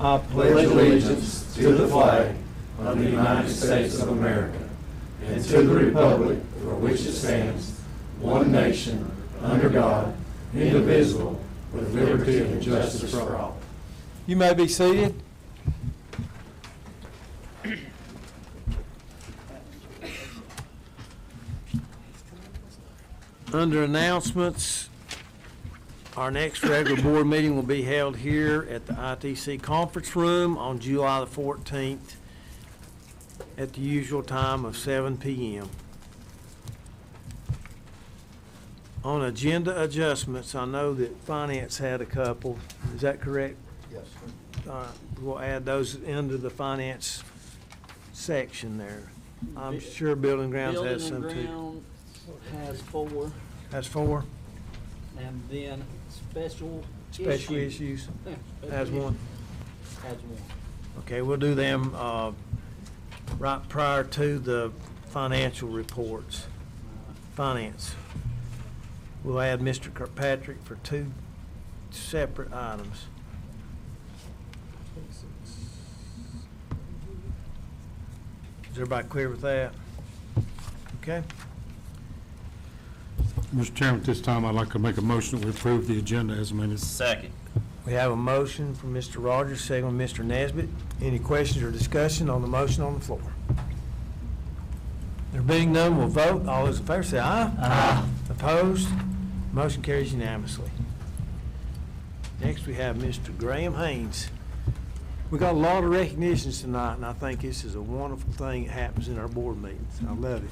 I pledge allegiance to the flag of the United States of America and to the republic for which it stands, one nation, under God, indivisible, with liberty and justice for all. You may be seated. Under announcements, our next regular board meeting will be held here at the ITC conference room on July the 14th at the usual time of 7 p.m. On agenda adjustments, I know that finance had a couple. Is that correct? Yes. We'll add those into the finance section there. I'm sure Building Grounds has some Building and too. Ground has 4, That's 4. and then special Issues has 1. Has 1. Okay, we'll do them right prior to the financial reports. Finance. We'll add Mr. Kirkpatrick for 2 separate items. Is everybody clear with that? Okay. Mr. Chairman, at this time, I'd like to make a motion that we approve the agenda as amended. Second. We have a motion from Mr. Rogers, second from Mr. Nesbitt. Any questions or discussion on the motion on the floor? There being none, we'll vote. All those in favor say aye. Aye. Opposed? Motion carries unanimously. Next, we have Mr. Graham Haynes. We got a lot of recognitions tonight, and I think this is a wonderful thing that happens in our board meetings. I love it.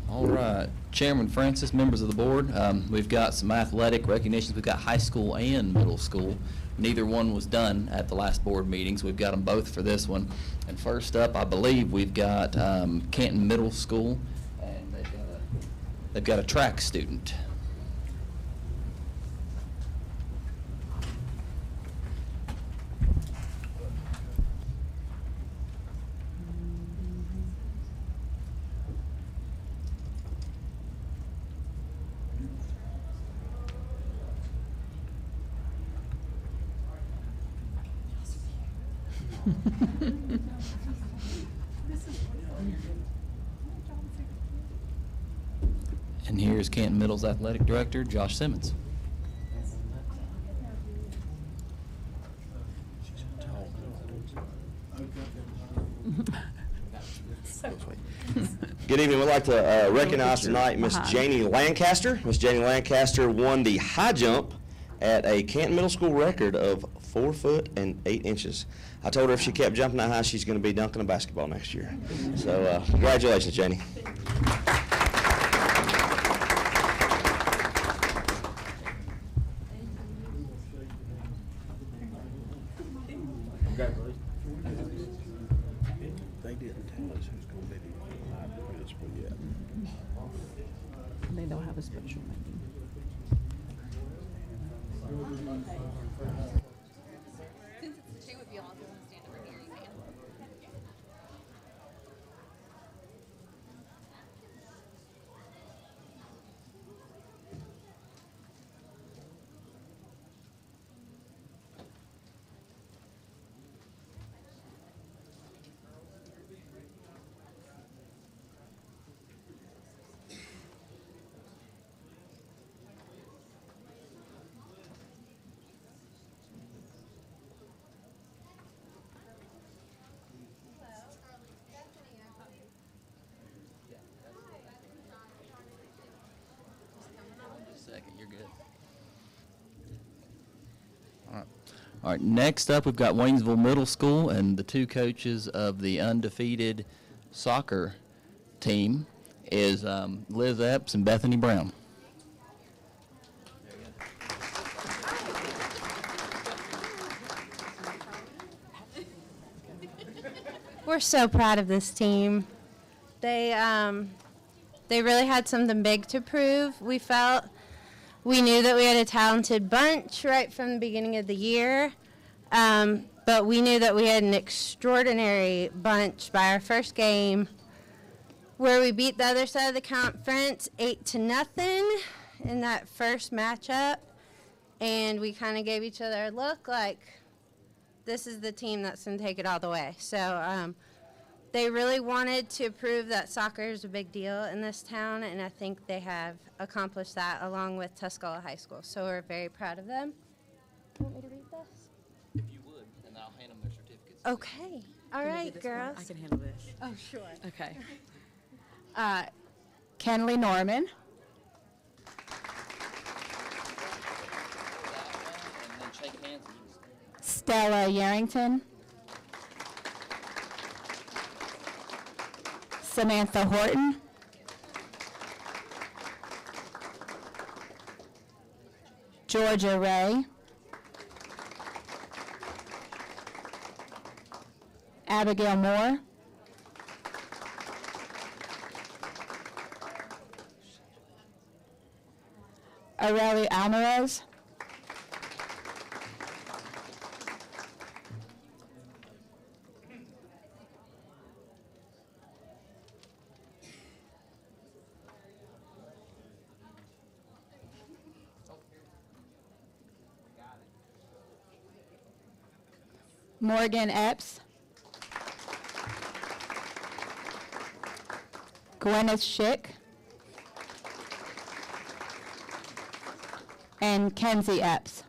All right. Chairman Francis, members of the board, we've got some athletic recognitions. We've got high school and middle school. Neither one was done at the last board meetings. We've got them both for this one. And first up, I believe we've got Canton Middle School, and they've got a track student. And here's Canton Middle's athletic director, Josh Simmons. Good evening. We'd like to recognize tonight Miss Janie Lancaster. Miss Janie Lancaster won the high jump at a Canton Middle School record of 4 foot and 8 inches. I told her if she kept jumping that high, she's going to be dunking a basketball next year. So congratulations, Janie. They didn't tell us who's going to be the principal yet. They don't have a special meeting. Since it's the shoe would be on, if you want to stand over here, you can. Second, you're good. All right, next up, we've got Waynesville Middle School and the 2 coaches of the undefeated soccer team is Liz Epps and Bethany Brown. We're so proud of this team. They really had something big to prove. We knew that we had a talented bunch right from the beginning of the year, but we knew that we had an extraordinary bunch by our first game, where we beat the other side of the conference 8-0 in that first matchup, and we kind of gave each other a look like, this is the team that's going to take it all the way. So they really wanted to prove that soccer is a big deal in this town, and I think they have accomplished that along with Tuscola High School. So we're very proud of them. You want me to read this? If you would, and I'll hand them their certificates. Okay. All Can you do right, this one? girls. I can handle this. Oh, sure. Okay. Kenley Norman. And then shake hands. And you Stella Yarrington. Samantha Horton. Georgia Ray. Abigail Moore. Aurelia Alvarez. Morgan Epps. Gwyneth Schick. And Kenzie Epps.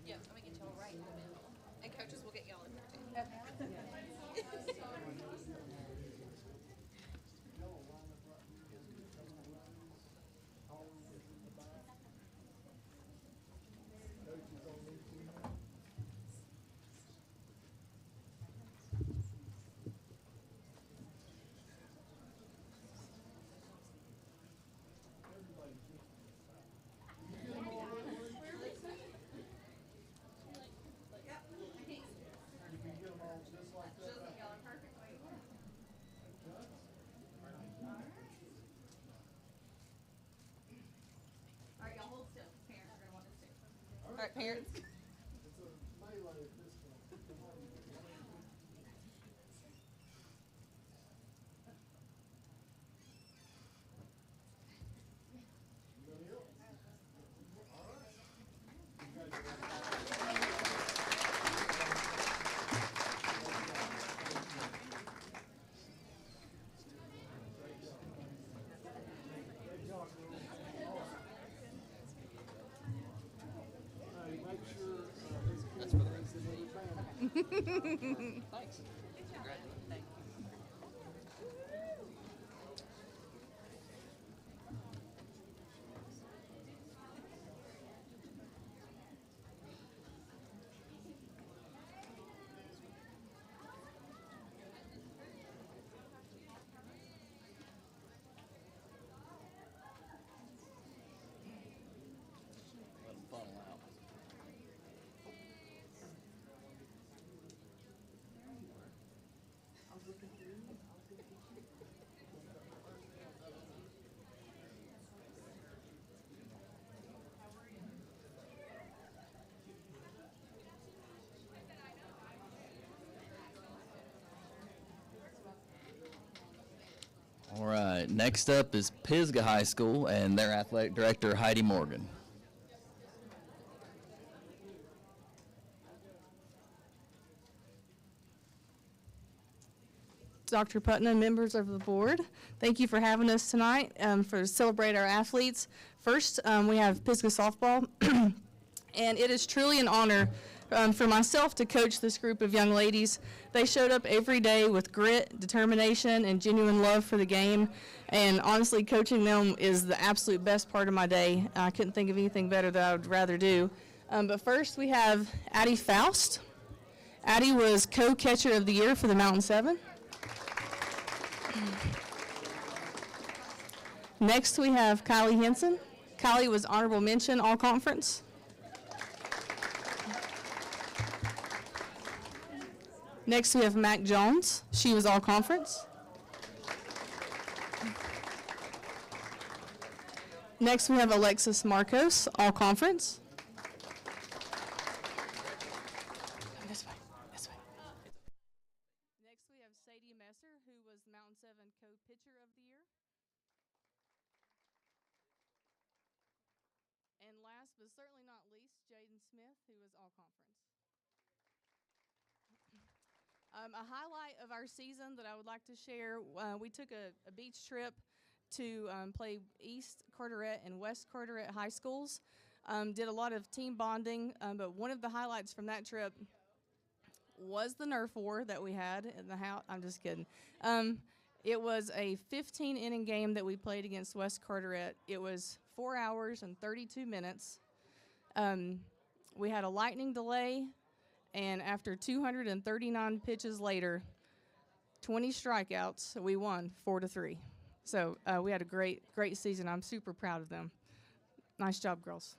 Yeah, I'm gonna get y'all right in the middle. And coaches will get y'all in there too. All right, y'all hold still. Parents are gonna want to stick. All right, parents. That's for the rest of the Thanks. Congratulations. Let them funnel out. All right, next up is Pisgah High School and their athletic director, Heidi Morgan. Dr. Putnam, members of the board, thank you for having us tonight for to celebrate our athletes. First, we have Pisgah softball, and it is truly an honor for myself to coach this group of young ladies. They showed up every day with grit, determination, and genuine love for the game, and honestly, coaching them is the absolute best part of my day. I couldn't think of anything better that I would rather do. But first, we have Addie Faust. Addie was co-catcher of the year for the Mountain 7. Next, we have Kylie Henson. Kylie was honorable mention all conference. Next, we have Mac Jones. She was all conference. Next, we have Alexis Marcos, all conference. This way, this way. Next, we have Sadie Messer, who was Mountain 7 co-pitcher of but certainly not least, Jaden Smith, who was all conference. A highlight of our season that I would like to share, we took a beach trip to play East Carteret and West Carteret high schools. Did a lot of team bonding, but one of the highlights from that trip was the Nerf war that we had in the house. I'm just kidding. It was a 15-inning game that we played against West Carteret. It was 4 hours and 32 minutes. We had a lightning delay, and after 239 pitches later, 20 strikeouts, we won 4-3. So we had a great season. I'm super proud of them. Nice job, girls.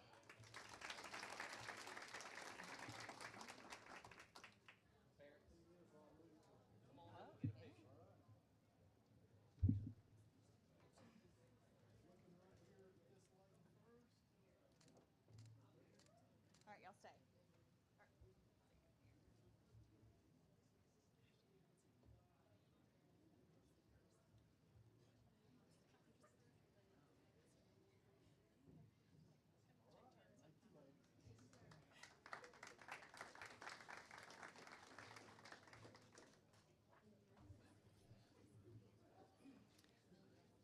All right, y'all stay.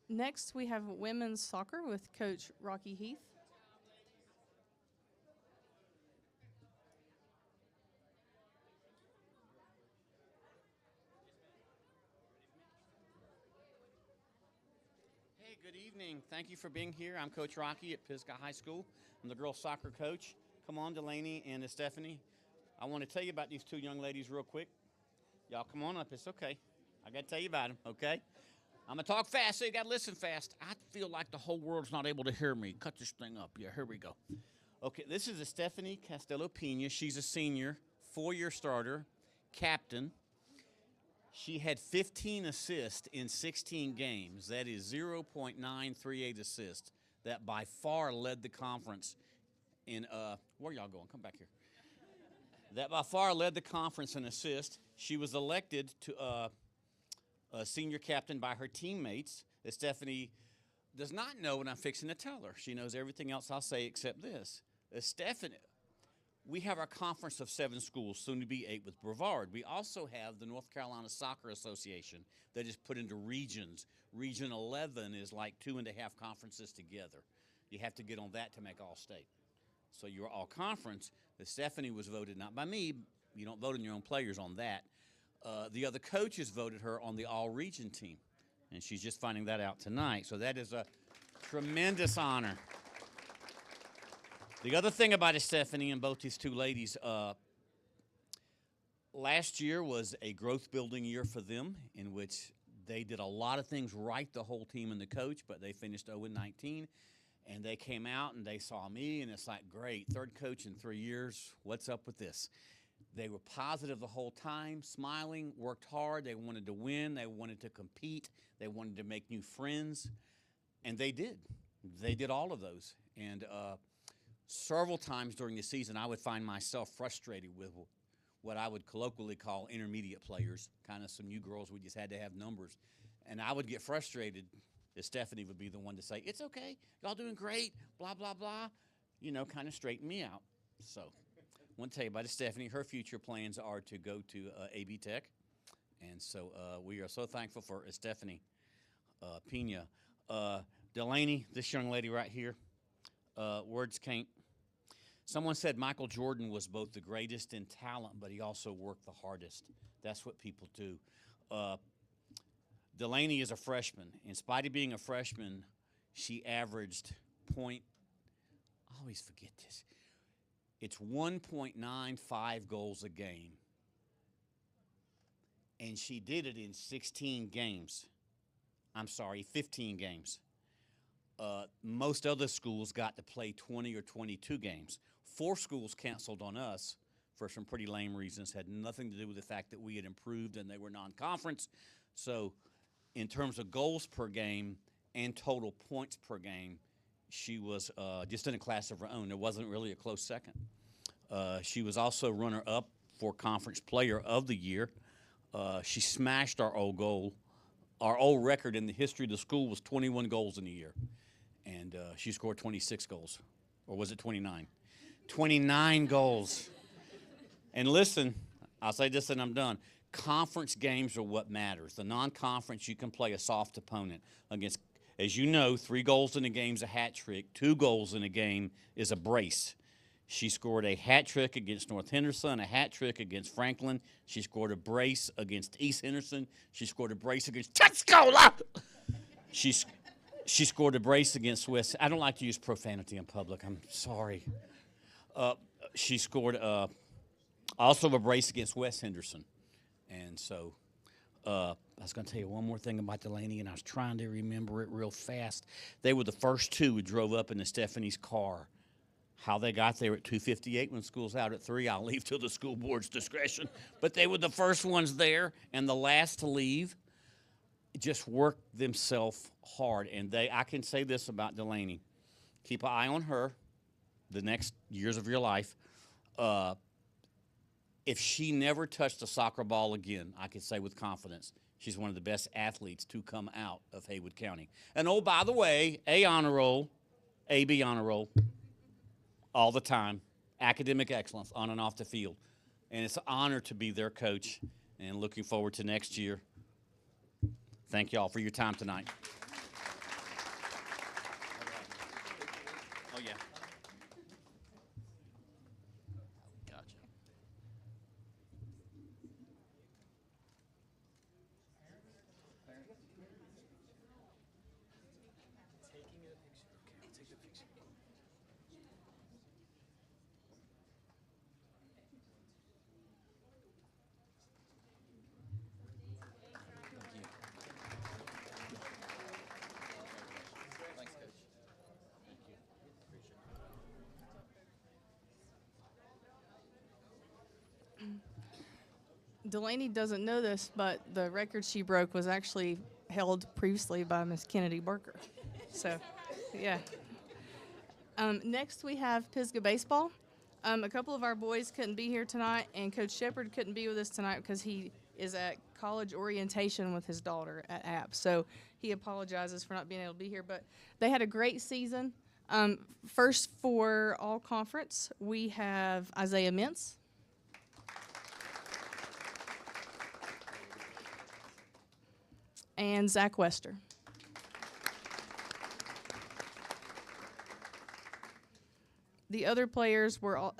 Next, we have women's soccer with Coach Rocky Heath. Hey, good evening. Thank you for being here. I'm Coach Rocky at Pisgah High School. I'm the girls' soccer coach. Come on, Delaney and Stephanie. I want to tell you about these two young ladies real quick. Y'all come on up. It's okay. I got to tell you about them, okay? I'm going to talk fast, so you got to listen fast. I feel like the whole world's not able to hear me. Cut this thing up. Yeah, here we go. Okay, this is Stephanie Castello-Pena. She's a senior, 4-year starter, captain. She had 15 assists in 16 games. That is 0.938 assists. That by far led the conference in, where y'all going? Come back here. That by far led the conference in assists. She was elected to a senior captain by her teammates. Stephanie does not know what I'm fixing to tell her. She knows everything else I'll say except this. Stephanie, we have our conference of 7 schools, soon to be 8 with Brevard. We also have the North Carolina Soccer Association that is put into regions. Region 11 is like 2.5 conferences together. You have to get on that to make All-State. So you're all-conference. Stephanie was voted, not by me. You don't vote on your own players on that. The other coaches voted her on the all-region team, and she's just finding that out tonight. So that is a tremendous honor. The other thing about Stephanie and both these two ladies, last year was a growth-building year for them, in which they did a lot of things right, the whole team and the coach, but they finished 0-19, and they came out and they saw me, and it's like, great, third coach in 3 years, what's up with this? They were positive the whole time, smiling, worked hard. They wanted to win. They wanted to compete. They wanted to make new friends. And they did. They did all of those. And several times during the season, I would find myself frustrated with what I would colloquially call intermediate players, kind of some new girls we just had to have numbers. And I would get frustrated. Stephanie would be the one to say, it's okay, y'all doing great, blah, blah, blah, you know, kind of straighten me out. So I want to tell you about Stephanie. Her future plans are to go to AB Tech. And so we are so thankful for Stephanie Pena. Delaney, this young lady right here, words can't. Someone said Michael Jordan was both the greatest in talent, but he also worked the hardest. That's what people do. Delaney is a freshman. In spite of being a freshman, she averaged I always forget this. It's 1.95 goals a game. And she did it in 15 games. Most other schools got to play 20 or 22 games. 4 schools canceled on us for some pretty lame reasons. Had nothing to do with the fact that we had improved and they were non-conference. So in terms of goals per game and total points per game, she was just in a class of her own. There wasn't really a close second. She was also runner-up for Conference Player of the Year. She smashed our old goal. Our old record in the history of the school was 21 goals in a year. And she scored 26 goals. Or was it 29? 29 goals. And listen, I'll say this and I'm done. Conference games are what matters. The non-conference, you can play a soft opponent against, as you know, 3 goals in a game is a hat trick. 2 goals in a game is a brace. She scored a hat trick against North Henderson, a hat trick against Franklin. She scored a brace against East Henderson. She scored a brace against Tuscola. She scored a brace against West. I don't like to use profanity in public. I'm sorry. She scored also a brace against West Henderson. And so I was going to tell you one more thing about Delaney, and I was trying to remember it real fast. They were the first 2 who drove up into Stephanie's car. How they got there at 2:58 when school's out at 3, I'll leave to the school board's discretion. But they were the first ones there and the last to leave. Just worked themselves hard. And I can say this about Delaney. Keep an eye on her the next years of your life. If she never touched a soccer ball again, I can say with confidence, she's one of the best athletes to come out of Haywood County. And oh, by the way, A honor roll, AB honor roll. All the time, academic excellence on and off the field. And it's an honor to be their coach and looking forward to next year. Thank you all for your time tonight. Oh, yeah. Gotcha. Delaney doesn't know this, but the record she broke was actually held previously by Miss Kennedy Barker. So, yeah. Next, we have Pisgah Baseball. A couple of our boys couldn't be here tonight, and Coach Shepard couldn't be with us tonight because he is at college orientation with his daughter at App. So he apologizes for not being able to be here, but they had a great season. First for all conference, we have Isaiah Mintz. And Zach Wester. The other players were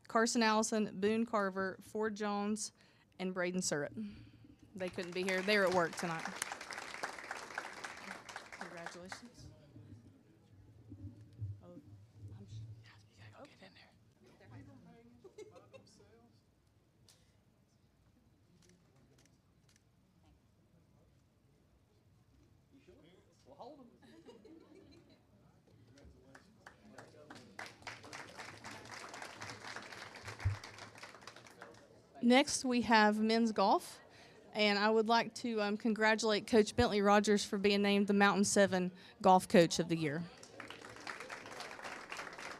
Carson Allison, Boone Carver, Ford Jones, and Braden Surratt. They couldn't be here. They were at work tonight. Congratulations. Next, we have men's golf, and I would like to congratulate Coach Bentley Rogers for being named the Mountain 7 Golf Coach of the Year.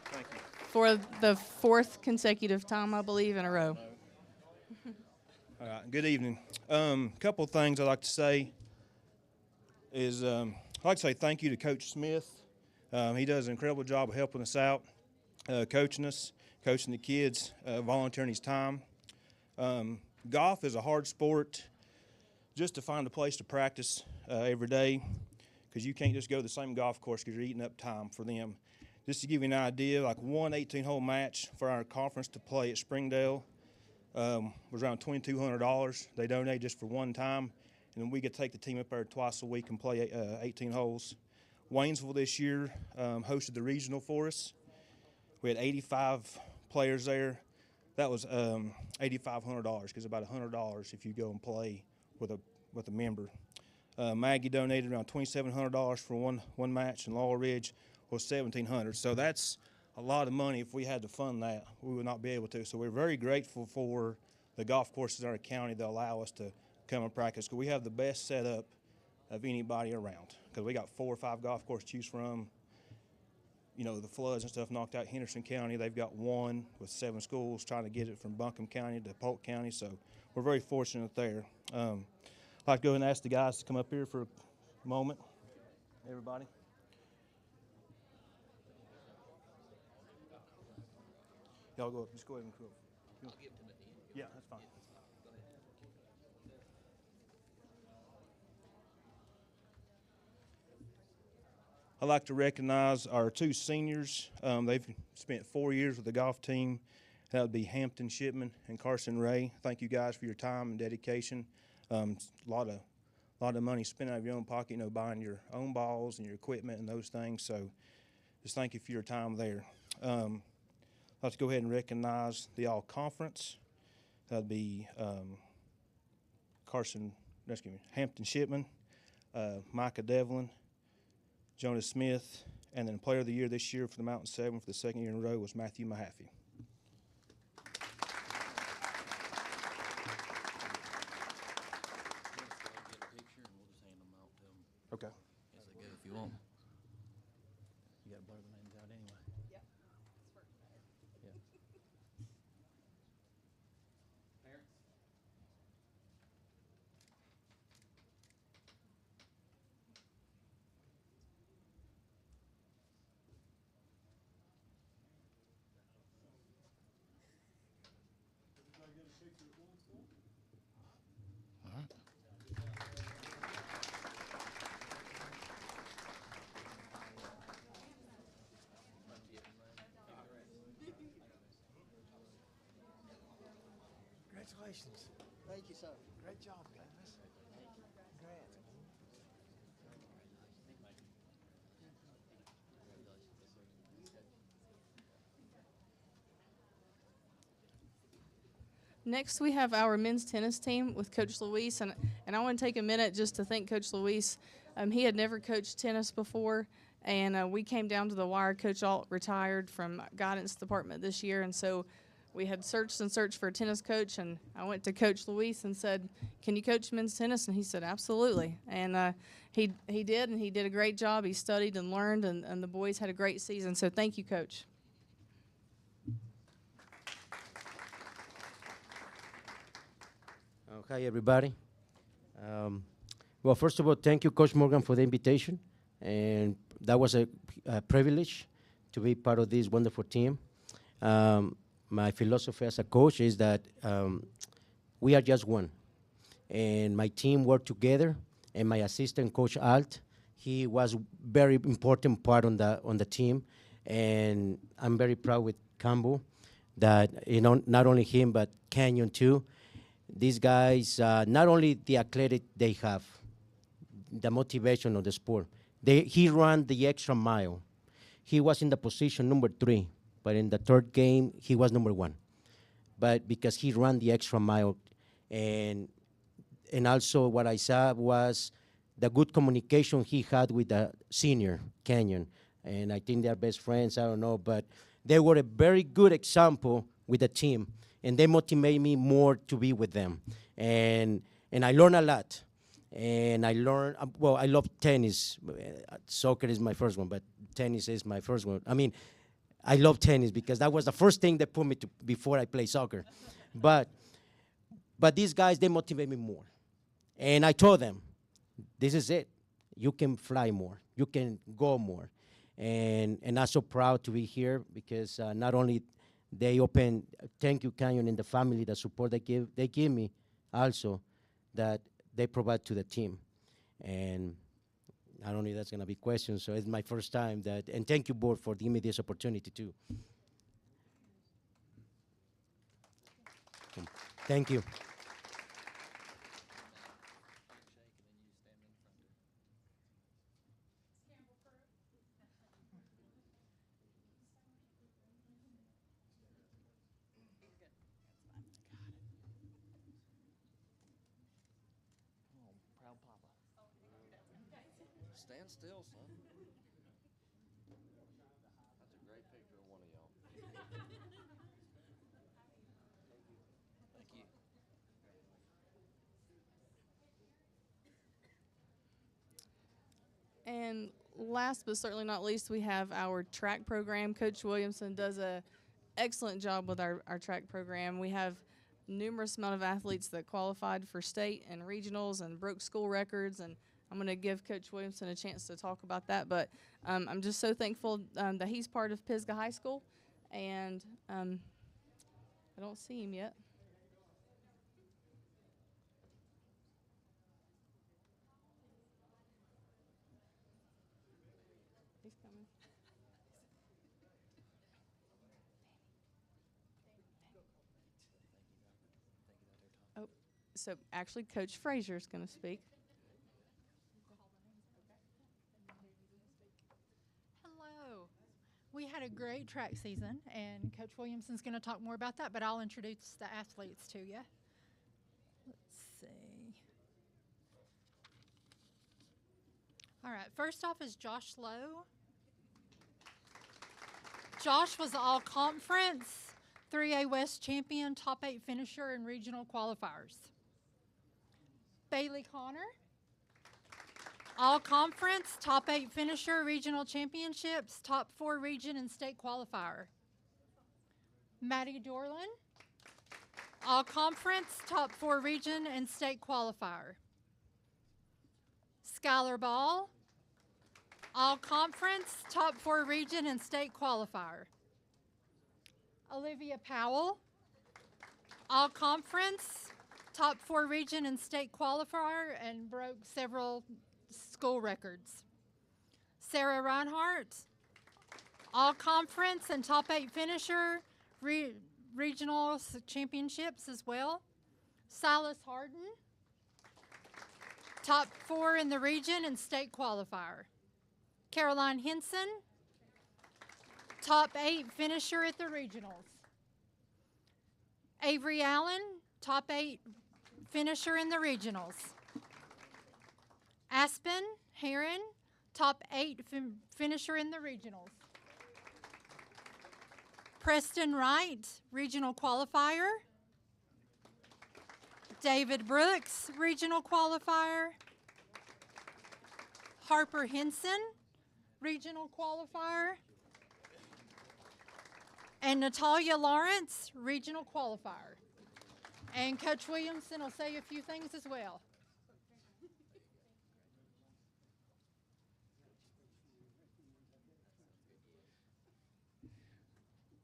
Thank you. For the 4th consecutive time, I believe, in a row. All right, good evening. A couple of things I'd like to say is I'd like to say thank you to Coach Smith. He does an incredible job of helping us out, coaching us, coaching the kids, volunteering his time. Golf is a hard sport just to find a place to practice every day, because you can't just go to the same golf course because you're eating up time for them. Just to give you an idea, like one 18-hole match for our conference to play at Springdale was around $2,200. They donate just for one time, and then we get to take the team up there twice a week and play 18 holes. Waynesville this year hosted the regional for us. We had 85 players there. That was $8,500, because about $100 if you go and play with a member. Maggie donated around $2,700 for one match, and Laurel Ridge was $1,700. So that's a lot of money. If we had to fund that, we would not be able to. So we're very grateful for the golf courses in our county that allow us to come and practice, because we have the best setup of anybody around, because we got 4 or 5 golf courses to choose from. You know, the floods and stuff knocked out Henderson County. They've got one with 7 schools trying to get it from Buncombe County to Polk County, so we're very fortunate there. I'd like to go ahead and ask the guys to come up here for a moment. Everybody. Y'all go, just go ahead and quote. Yeah, that's fine. I'd like to recognize our two seniors. They've spent 4 years with the golf team. That would be Hampton Shipman and Carson Ray. Thank you guys for your time and dedication. A lot of money spent out of your own pocket, buying your own balls and your equipment and those things. So just thank you for your time there. Let's go ahead and recognize the all-conference. That'd be Hampton Shipman, Micah Devlin, Jonas Smith, and then Player of the Year this year for the Mountain 7 for the second year in a row was Matthew Mahaffey. Okay. Yes, they go if you want. You gotta blur the names out anyway. Yep. Yeah. All right. Congratulations. Thank you, sir. Great job, guys. Congrats. Next, we have our men's tennis team with Coach Luis, and I want to take a minute just to thank Coach Luis. He had never coached tennis before, and we came down to the wire. Coach Alt retired from guidance department this year, and so we had searched and searched for a tennis coach, and I went to Coach Luis and said, "Can you coach men's tennis?" And he said, "Absolutely." And he did, and he did a great job. He studied and learned, and the boys had a great season. So thank you, Coach. Hi, everybody. Well, first of all, thank you, Coach Morgan, for the invitation. And that was a privilege to be part of this wonderful team. My philosophy as a coach is that we are just one. And my team worked together, and my assistant, Coach Alt, he was very important part on the team. And I'm very proud with Campbell that, not only him, but Canyon too. These guys, not only the athletic they have, the motivation of the sport. He ran the extra mile. He was in the position number 3, but in the third game, he was number 1. But because he ran the extra mile, and also what I saw was the good communication he had with the senior, Canyon. And I think they're best friends, I don't know, but they were a very good example with the team. And they motivate me more to be with them. And I learn a lot. And I learn, well, I love tennis. Soccer is my first one, but tennis is my first one. I mean, I love tennis because that was the first thing they put me to before I play soccer. But these guys, they motivate me more. And I told them, this is it. You can fly more. You can go more. And I'm so proud to be here because not only they open, thank you, Canyon, and the family, the support they give me also, that they provide to the team. And I don't know if that's going to be questions, so it's my first time that, and thank you, board, for giving me this opportunity too. Thank you. Proud papa. Stand still, son. That's a great picture of one of y'all. Thank you. And last but certainly not least, we have our track program. Coach Williamson does an excellent job with our track program. We have numerous amount of athletes that qualified for state and regionals and broke school records, and I'm going to give Coach Williamson a chance to talk about that. But I'm just so thankful that he's part of Pisgah High School, and I don't see him yet. He's coming. Oh, so actually Coach Frazier's going to speak. Hello. We had a great track season, and Coach Williamson's going to talk more about that, but I'll introduce the athletes to you. Let's see. All right, first off is Josh Lowe. Josh was the all-conference 3A West champion, top 8 finisher in regional qualifiers. Bailey Connor, all-conference, top 8 finisher, regional championships, top 4 region and state qualifier. Maddie Dorland, all-conference, top 4 region and state qualifier. Skylar Ball, all-conference, top 4 region and state qualifier. Olivia Powell, all-conference, top 4 region and state qualifier, and broke several school records. Sarah Reinhardt, all-conference and top 8 finisher, regional championships as well. Silas Harden, top 4 in the region and state qualifier. Caroline Henson, top 8 finisher at the regionals. Avery Allen, top 8 finisher in the regionals. Aspen Heron, top 8 finisher in the regionals. Preston Wright, regional qualifier. David Brooks, regional qualifier. Harper Henson, regional qualifier. And Natalia Lawrence, regional qualifier. And Coach Williamson will say a few things as well.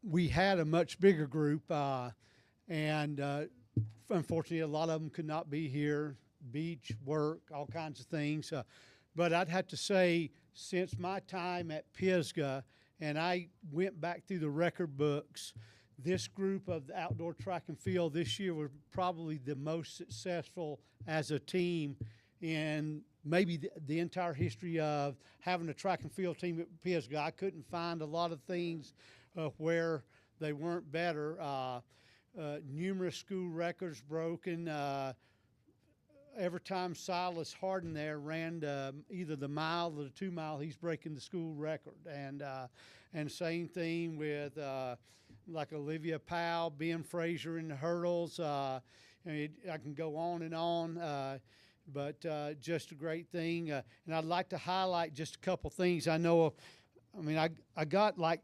We had a much bigger group, and unfortunately, a lot of them could not be here. Beach, work, all kinds of things. But I'd have to say, since my time at Pisgah, and I went back through the record books, this group of the outdoor track and field this year was probably the most successful as a team in maybe the entire history of having a track and field team at Pisgah. I couldn't find a lot of things where they weren't better. Numerous school records broken. Every time Silas Harden there ran either the mile or the 2 mile, he's breaking the school record. And same thing with like Olivia Powell, Ben Frazier in the hurdles. I can go on and on. But just a great thing. And I'd like to highlight just a couple things. I got like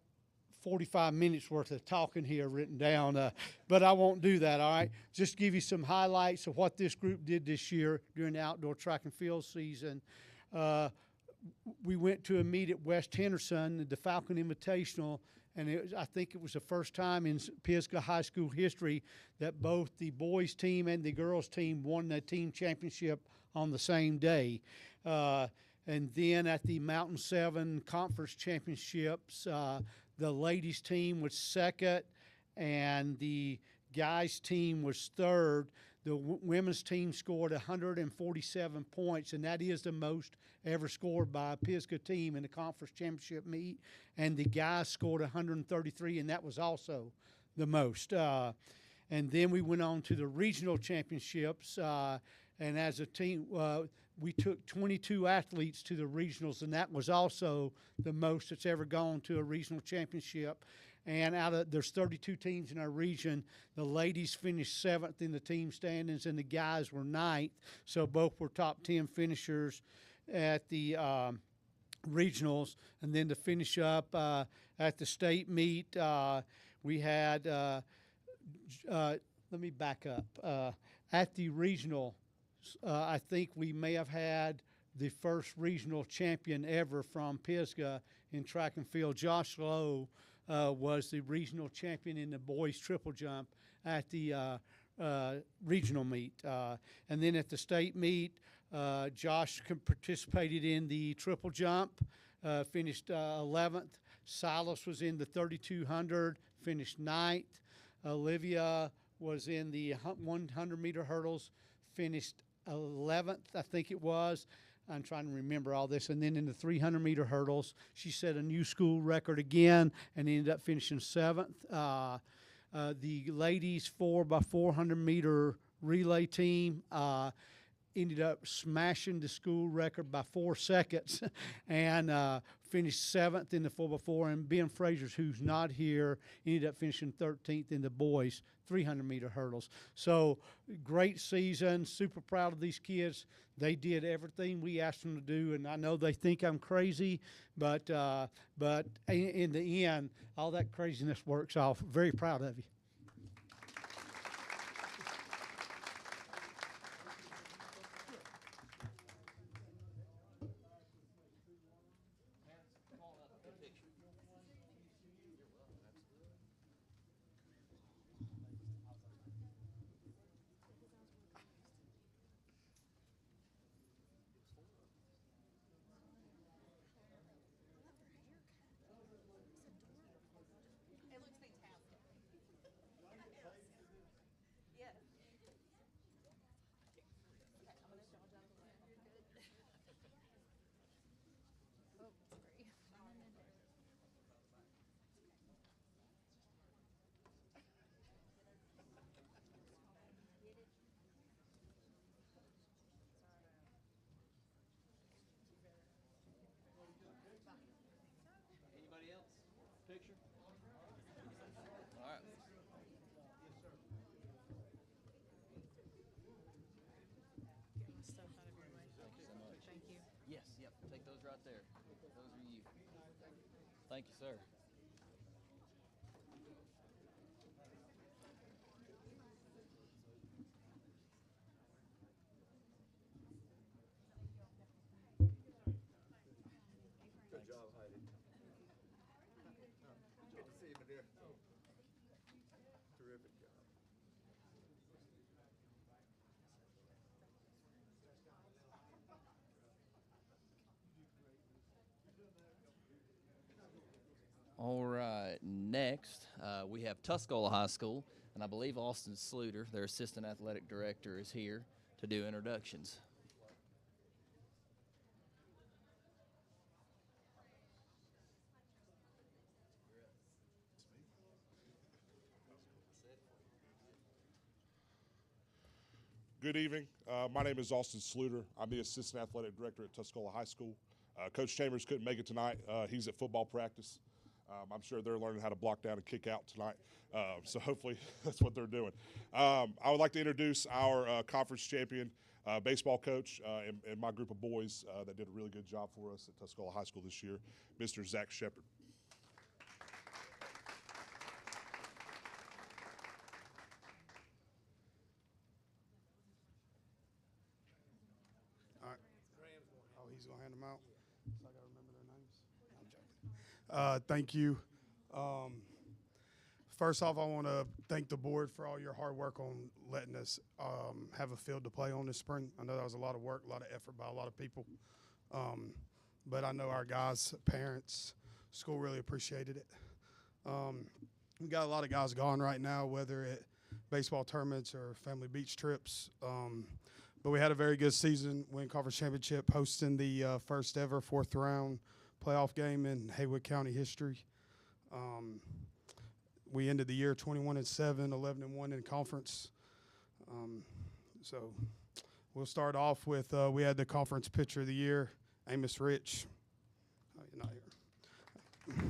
45 minutes worth of talking here written down, but I won't do that, all right? Just give you some highlights of what this group did this year during the outdoor track and field season. We went to a meet at West Henderson, the Falcon Invitational, and I think it was the first time in Pisgah High School history that both the boys team and the girls team won the team championship on the same day. And then at the Mountain 7 Conference Championships, the ladies team was second and the guys team was third. The women's team scored 147 points, and that is the most ever scored by a Pisgah team in the conference championship meet. And the guys scored 133, and that was also the most. And then we went on to the regional championships, and as a team, we took 22 athletes to the regionals, and that was also the most that's ever gone to a regional championship. And there's 32 teams in our region. The ladies finished 7th in the team standings, and the guys were 9th. So both were top 10 finishers at the regionals. And then to finish up at the state meet, we had, let me back up. At the regional, I think we may have had the first regional champion ever from Pisgah in track and field. Josh Lowe was the regional champion in the boys triple jump at the regional meet. And then at the state meet, Josh participated in the triple jump, finished 11th. Silas was in the 3,200, finished 9th. Olivia was in the 100-meter hurdles, finished 11th, I think it was. I'm trying to remember all this. And then in the 300-meter hurdles, she set a new school record again and ended up finishing 7th. The ladies 4x400-meter relay team ended up smashing the school record by 4 seconds and finished 7th in the 4x4. And Ben Frazier's, who's not here, ended up finishing 13th in the boys 300-meter hurdles. So great season. Super proud of these kids. They did everything we asked them to do, and I know they think I'm crazy, but in the end, all that craziness works off. Very proud of you. It looks fantastic. Yes. Okay, I'm gonna dodge out of the way. You're good. Oh, sorry. Anybody else? Picture? All right. Get my stuff out of your way. Thank you so much. Thank you. Yes, yep, take those right there. Those are you. Thank you, sir. Good job, Heidi. Good to see you, my dear. Terrific job. All right, next we have Tuscola High School, and I believe Austin Sluter, their assistant athletic director, is here to do introductions. Good evening. My name is Austin Sluter. I'm the assistant athletic director at Tuscola High School. Coach Chambers couldn't make it tonight. He's at football practice. I'm sure they're learning how to block down and kick out tonight. So hopefully that's what they're doing. I would like to introduce our conference champion baseball coach and my group of boys that did a really good job for us at Tuscola High School this year, Mr. Zach Shepard. All right. Oh, he's going to hand them out. So I got to remember their names. I'm joking. Thank you. First off, I want to thank the board for all your hard work on letting us have a field to play on this spring. I know that was a lot of work, a lot of effort by a lot of people. But I know our guys, parents, school really appreciated it. We got a lot of guys gone right now, whether at baseball tournaments or family beach trips. But we had a very good season, win conference championship, hosting the first ever fourth round playoff game in Haywood County history. We ended the year 21-7, 11-1 in conference. So we'll start off with we had the conference pitcher of the year, Amos Rich. Oh, you're not here.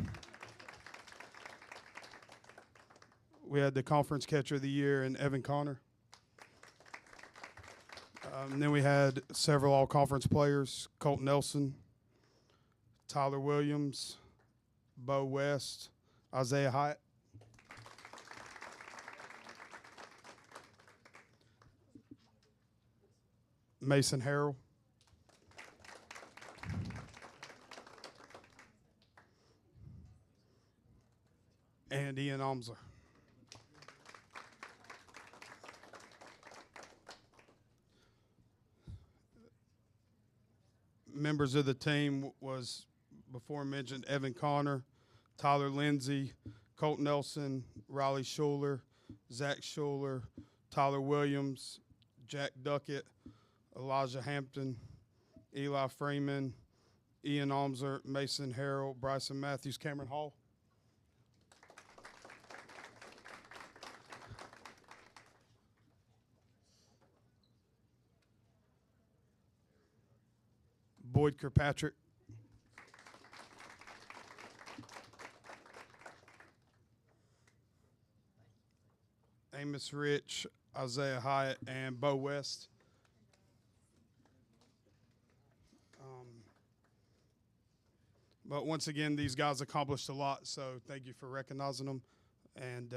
We had the conference catcher of the year in Evan Connor. And then we had several all-conference players, Colt Nelson, Tyler Williams, Bo West, Isaiah Hyatt. Mason Harrell. and Ian Omser. Members of the team was before mentioned Evan Connor, Tyler Lindsay, Colt Nelson, Riley Schuler, Zach Schuler, Tyler Williams, Jack Duckett, Elijah Hampton, Eli Freeman, Ian Omser, Mason Harrell, Bryson Matthews, Cameron Hall. Boyd Kirkpatrick. Amos Rich, Isaiah Hyatt, and Bo West. But once again, these guys accomplished a lot, so thank you for recognizing them, and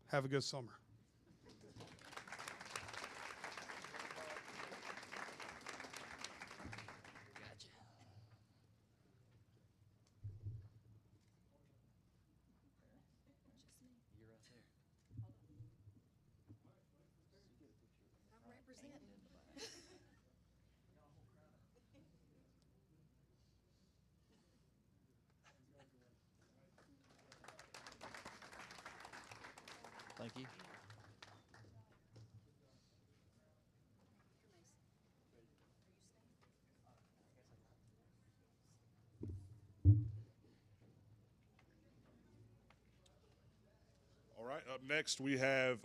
have a good summer. Thank you. All right, up next we have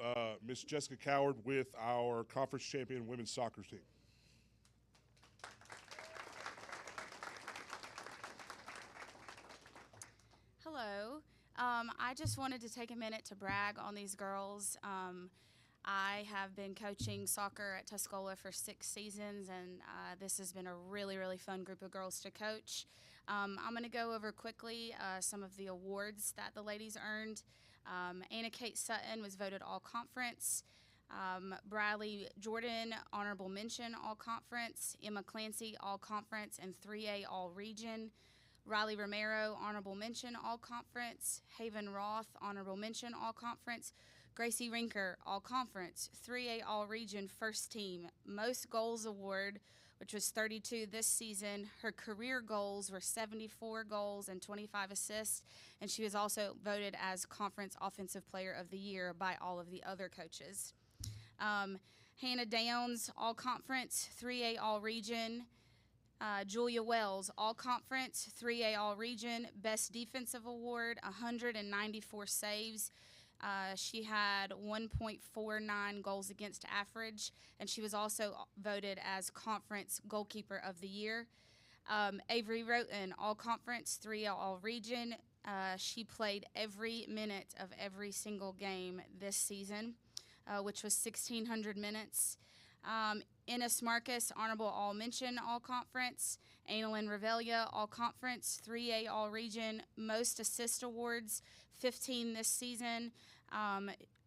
Miss Jessica Coward with our conference champion women's soccer team. Hello. I just wanted to take a minute to brag on these girls. I have been coaching soccer at Tuscola for 6 seasons, and this has been a really, really fun group of girls to coach. I'm going to go over quickly some of the awards that the ladies earned. Anna Kate Sutton was voted All-Conference. Bradley Jordan, Honorable Mention All-Conference. Emma Clancy, All-Conference and 3A All-Region. Riley Romero, Honorable Mention All-Conference. Haven Roth, Honorable Mention All-Conference. Gracie Rinker, All-Conference, 3A All-Region First Team. Most Goals Award, which was 32 this season. Her career goals were 74 goals and 25 assists, and she was also voted as Conference Offensive Player of the Year by all of the other coaches. Hannah Downs, All-Conference, 3A All-Region. Julia Wells, All-Conference, 3A All-Region, Best Defensive Award, 194 saves. She had 1.49 goals against average, and she was also voted as Conference Goalkeeper of the Year. Avery Roten, All-Conference, 3A All-Region. She played every minute of every single game this season, which was 1,600 minutes. Ennis Marcus, Honorable All-Mention All-Conference. Annalyn Revelia, All-Conference, 3A All-Region. Most Assist Awards, 15 this season.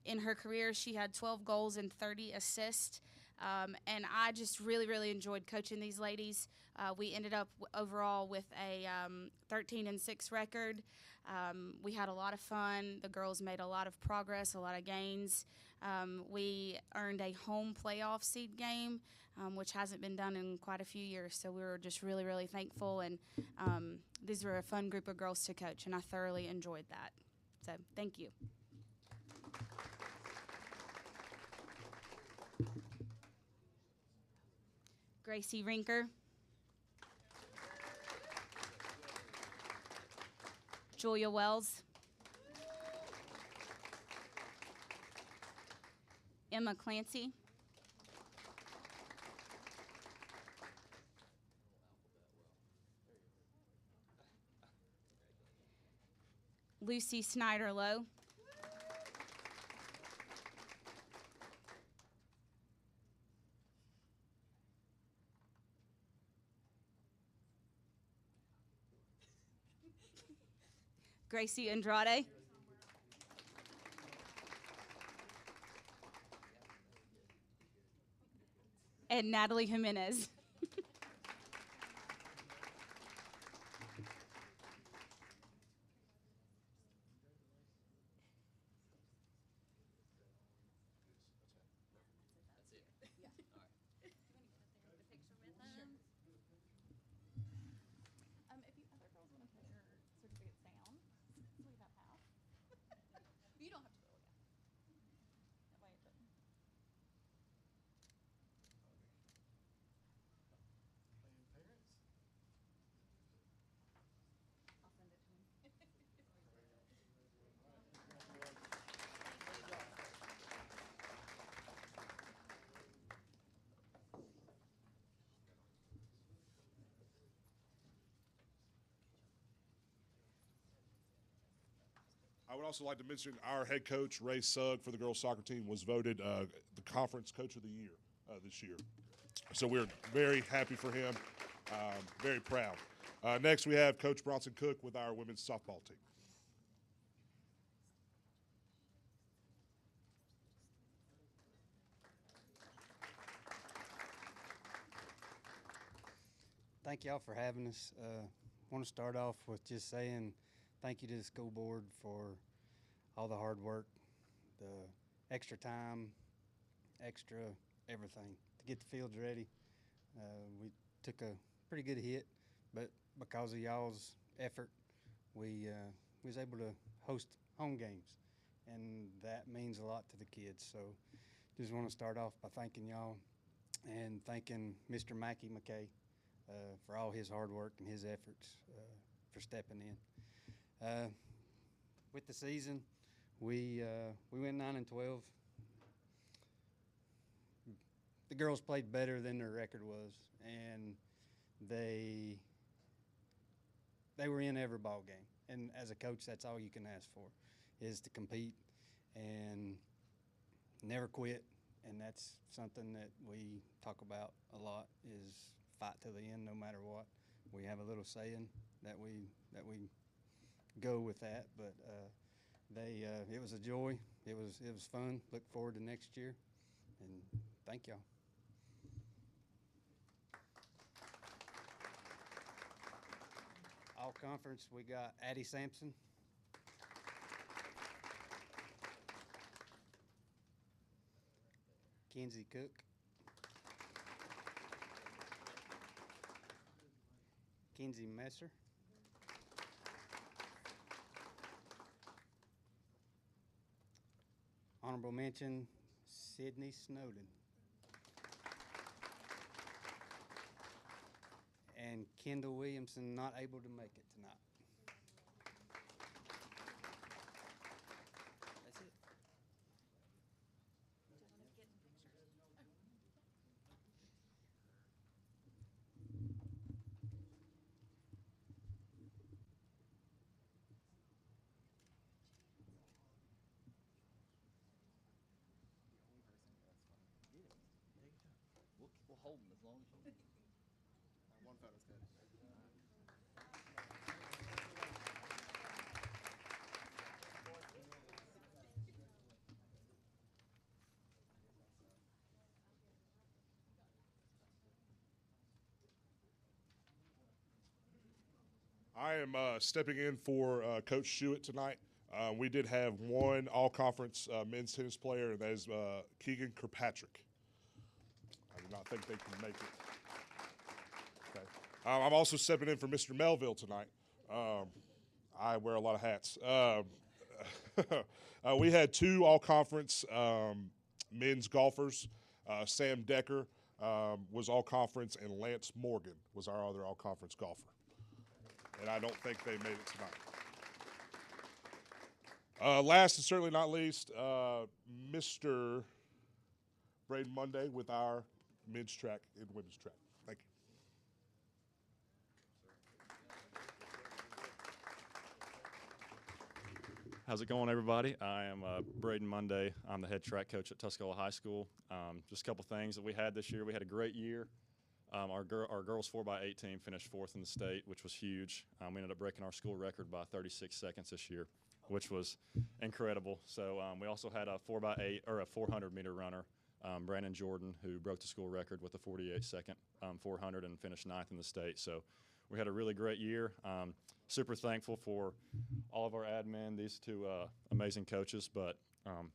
In her career, she had 12 goals and 30 assists. And I just really, really enjoyed coaching these ladies. We ended up overall with a 13-6 record. We had a lot of fun. The girls made a lot of progress, a lot of gains. We earned a home playoff seed game, which hasn't been done in quite a few years. So we were just really, really thankful. And these were a fun group of girls to coach, and I thoroughly enjoyed that. So thank you. Gracie Rinker. Julia Wells. Emma Clancy. Lucy Snyder-Lowe. Gracie Andrade. And Natalie Jimenez. I would also like to mention our head coach, Ray Sugg, for the girls soccer team was voted the conference coach of the year this year. So we're very happy for him, very proud. Next, we have Coach Bronson Cook with our women's softball team. Thank y'all for having us. Want to start off with just saying thank you to the school board for all the hard work, the extra time, extra everything to get the fields ready. We took a pretty good hit, but because of y'all's effort, we was able to host home games, and that means a lot to the kids. So just want to start off by thanking y'all and thanking Mr. Mackie McKay for all his hard work and his efforts for stepping in. With the season, we went 9-12. The girls played better than their record was, and they were in every ball game. And as a coach, that's all you can ask for, is to compete and never quit. And that's something that we talk about a lot, is fight to the end no matter what. We have a little saying that we go with that, but it was a joy. It was fun. Look forward to next year, and thank y'all. All conference, we got Addie Sampson, Kenzie Cook, Kenzie Messer, honorable mention, Sydney Snowden, and Kendall Williamson not able to make it tonight. That's it. We'll hold them as long as you. One photo's good. I am stepping in for Coach Shuett tonight. We did have one all-conference men's tennis player, and that is Keegan Kirkpatrick. I do not think they can make it. Okay. I'm also stepping in for Mr. Melville tonight. I wear a lot of hats. We had two all-conference men's golfers. Sam Decker was all-conference, and Lance Morgan was our other all-conference golfer. And I don't think they made it tonight. Last and certainly not least, Mr. Braden Monday with our men's track and women's track. Thank you. How's it going, everybody? I am Braden Monday. I'm the head track coach at Tuscola High School. Just a couple things that we had this year. We had a great year. Our girls 4x8 team finished 4th in the state, which was huge. We ended up breaking our school record by 36 seconds this year, which was incredible. So we also had a 4x8 or a 400-meter runner, Brandon Jordan, who broke the school record with a 48-second 400 and finished 9th in the state. So we had a really great year. Super thankful for all of our admin, these two amazing coaches. But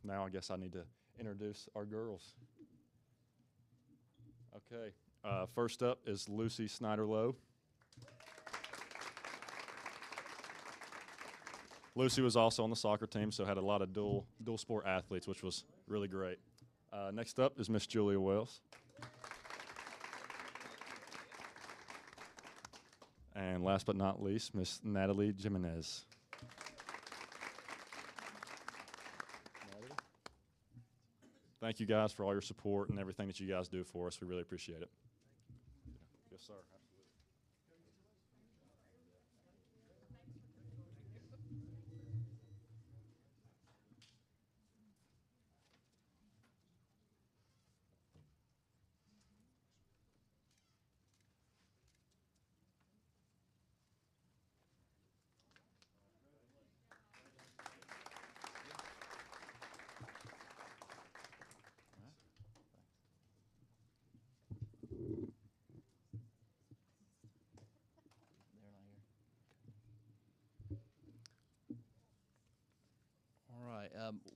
now I guess I need to introduce our girls. Okay. First up is Lucy Snyder-Lowe. Lucy was also on the soccer team, so had a lot of dual sport athletes, which was really great. Next up is Miss Julia Wells. And last but not least, Miss Natalie Jimenez. Thank you guys for all your support and everything that you guys do for us. We really appreciate it. Yes, sir. Absolutely.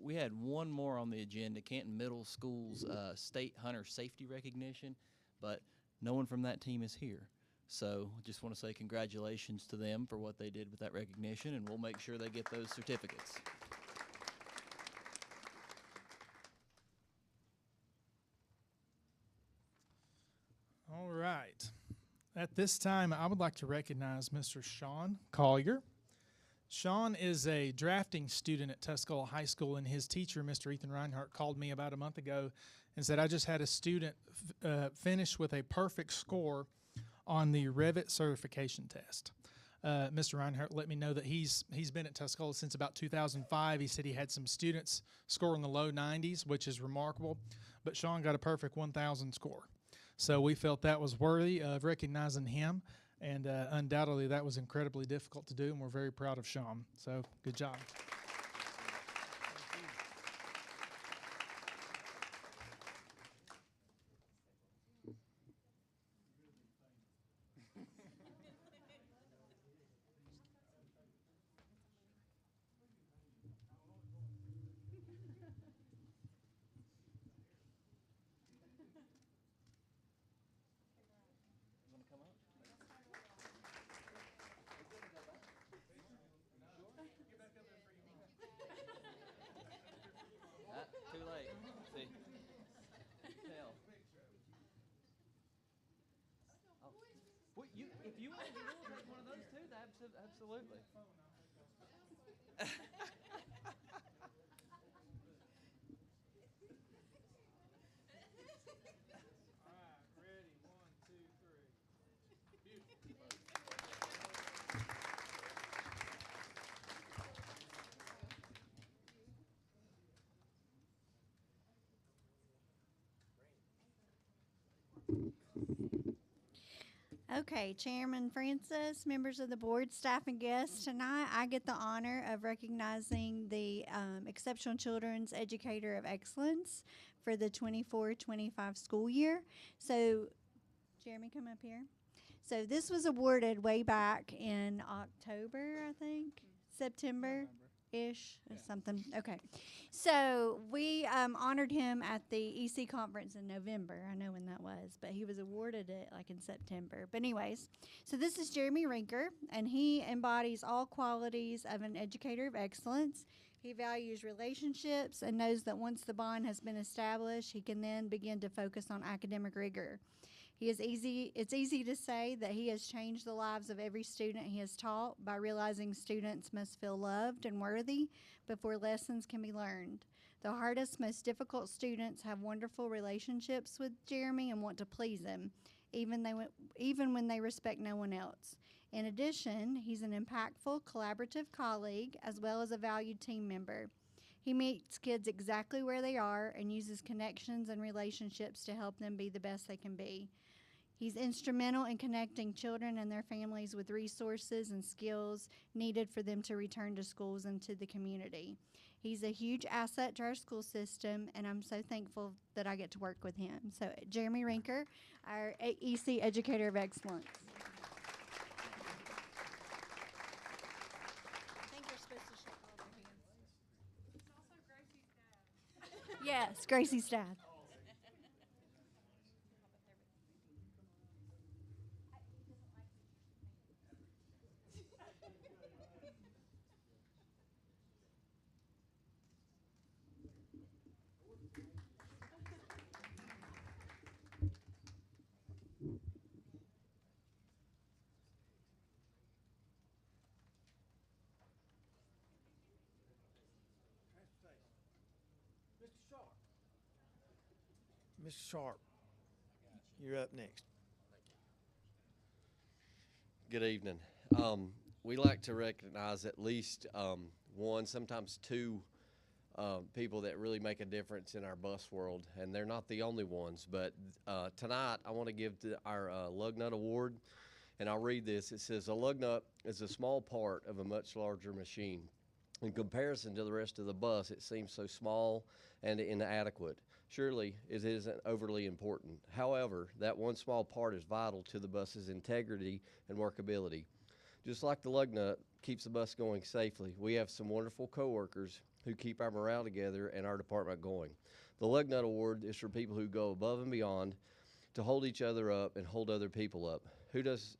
We had one more on the agenda, Canton Middle School's State Hunter Safety Recognition, but no one from that team is here. So just want to say congratulations to them for what they did with that recognition, and we'll make sure they get those certificates. All right. At this time, I would like to recognize Mr. Sean Collier. Sean is a drafting student at Tuscola High School, and his teacher, Mr. Ethan Reinhardt, called me about a month ago and said, I just had a student finish with a perfect score on the Revit certification test. Mr. Reinhardt let me know that he's been at Tuscola since about 2005. He said he had some students score in the low 90s, which is remarkable, but Sean got a perfect 1,000 score. So we felt that was worthy of recognizing him, and undoubtedly that was incredibly difficult to do, and we're very proud of Sean. So good job. Too late. See? Tell. Oh. Well, if you want to take one of those too, absolutely. All right, ready? 1, 2, 3. Beautiful. Okay, Chairman Francis, members of the board, staff, and guests, tonight I get the honor of recognizing the Exceptional Children's Educator of Excellence for the 24-25 school year. So, Jeremy, come up here. So this was awarded way back in October, I think, September-ish, or something. Okay. So we honored him at the EC conference in November. I know when that was, but he was awarded it like in September. But anyways, so this is Jeremy Rinker, and he embodies all qualities of an educator of excellence. He values relationships and knows that once the bond has been established, he can then begin to focus on academic rigor. It's easy to say that he has changed the lives of every student he has taught by realizing students must feel loved and worthy before lessons can be learned. The hardest, most difficult students have wonderful relationships with Jeremy and want to please him, even when they respect no one else. In addition, he's an impactful, collaborative colleague as well as a valued team member. He meets kids exactly where they are and uses connections and relationships to help them be the best they can be. He's instrumental in connecting children and their families with resources and skills needed for them to return to schools and to the community. He's a huge asset to our school system, and I'm so thankful that I get to work with him. So, Jeremy Rinker, our EC Educator of Excellence. I think you're supposed to shake all their hands. It's also Gracie's dad. Yes, Gracie's dad. Mr. Sharp, you're up next. Good evening. We like to recognize at least one, sometimes two people that really make a difference in our bus world, and they're not the only ones. But tonight I want to give our Lug Nut Award, and I'll read this. It says, "A lug nut is a small part of a much larger machine. In comparison to the rest of the bus, it seems so small and inadequate. Surely it isn't overly important. However, that one small part is vital to the bus's integrity and workability. Just like the lug nut keeps the bus going safely, we have some wonderful coworkers who keep our morale together and our department going. The Lug Nut Award is for people who go above and beyond to hold each other up and hold other people up. Who does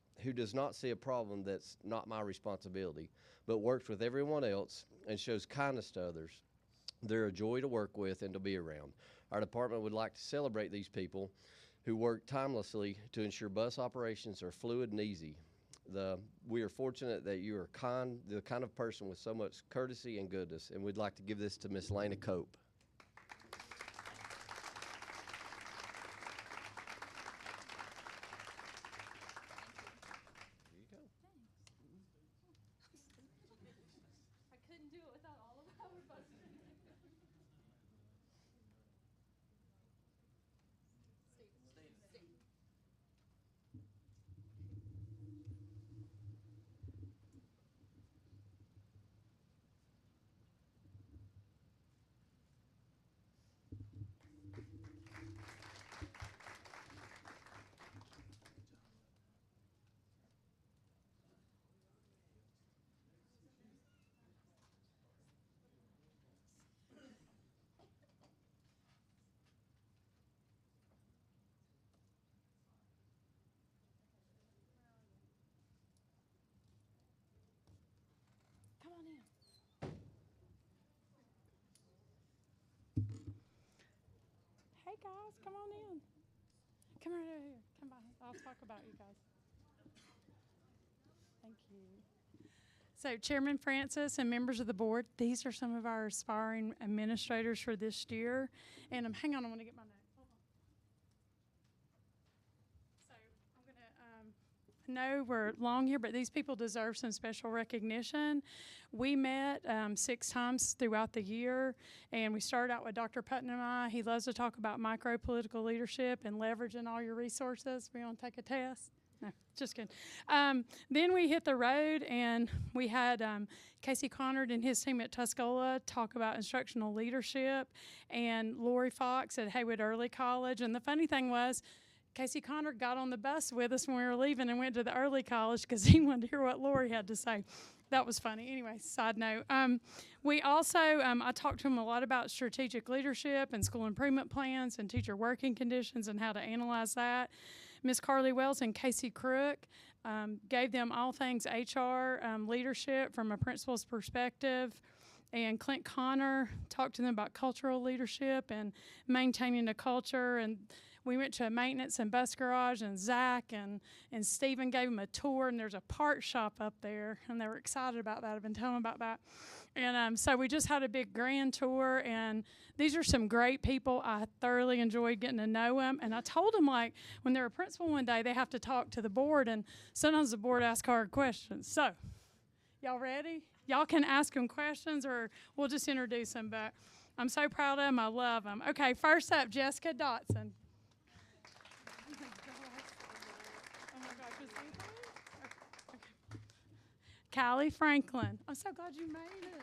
not see a problem that's not my responsibility, but works with everyone else and shows kindness to others. They're a joy to work with and to be around. Our department would like to celebrate these people who work tirelessly to ensure bus operations are fluid and easy. We are fortunate that you are the kind of person with so much courtesy and goodness, and we'd like to give this to Miss Lena Cope. I couldn't do it without all of our buses. Come on in. Hey guys, come on in. Come right over here. Come by. I'll talk about you guys. Thank you. So Chairman Francis and members of the board, these are some of our aspiring administrators for this year. And hang on, I want to get my notes. Hold on. So I'm going to, I know we're long here, but these people deserve some special recognition. We met 6 times throughout the year, and we started out with Dr. Putnam and I. He loves to talk about micro-political leadership and leveraging all your resources. We want to take a test? No, just kidding. Then we hit the road, and we had Casey Conard and his team at Tuscola talk about instructional leadership, and Lori Fox at Haywood Early College. And the funny thing was, Casey Conard got on the bus with us when we were leaving and went to the early college because he wanted to hear what Lori had to say. That was funny. Anyway, side note. We also, I talked to him a lot about strategic leadership and school improvement plans and teacher working conditions and how to analyze that. Ms. Carly Wells and Casey Crook gave them all things HR leadership from a principal's perspective. And Clint Connor talked to them about cultural leadership and maintaining a culture. And we went to a maintenance and bus garage, and Zach and Stephen gave them a tour, and there's a part shop up there, and they were excited about that. I've been telling them about that. And so we just had a big grand tour, and these are some great people. I thoroughly enjoyed getting to know them. And I told them, like, when they're a principal one day, they have to talk to the board, and sometimes the board asks hard questions. So, y'all ready? Y'all can ask them questions, or we'll just introduce them, but I'm so proud of them. I love them. Okay, first up, Jessica Dotson. Callie Franklin. I'm so glad you made it.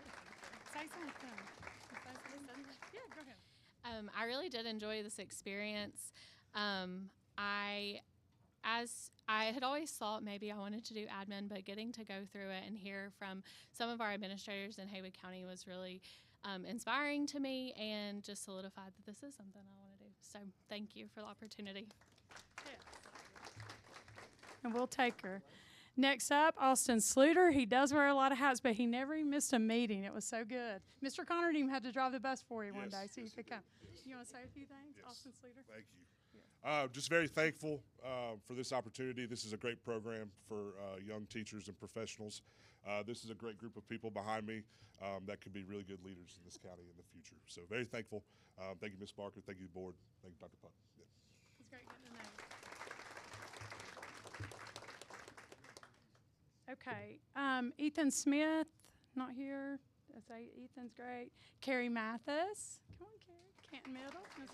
Say something. Yeah, go ahead. I really did enjoy this experience. I had always thought maybe I wanted to do admin, but getting to go through it and hear from some of our administrators in Haywood County was really inspiring to me and just solidified that this is something I want to do. So thank you for the opportunity. Yes. And we'll take her. Next up, Austin Sluter. He does wear a lot of hats, but he never even missed a meeting. It was so good. Mr. Connor even had to drive the bus for you one day so you could come. You want to say a few things, Austin Sluter? Thank you. Just very thankful for this opportunity. This is a great program for young teachers and professionals. This is a great group of people behind me that could be really good leaders in this county in the future. So very thankful. Thank you, Ms. Barker. Thank you, board. Thank you, Dr. Putnam. Yeah. It's great getting to know you. Okay, Ethan Smith, not here. I say Ethan's great. Carrie Mathis, come on, Carrie. Canton Middle, Miss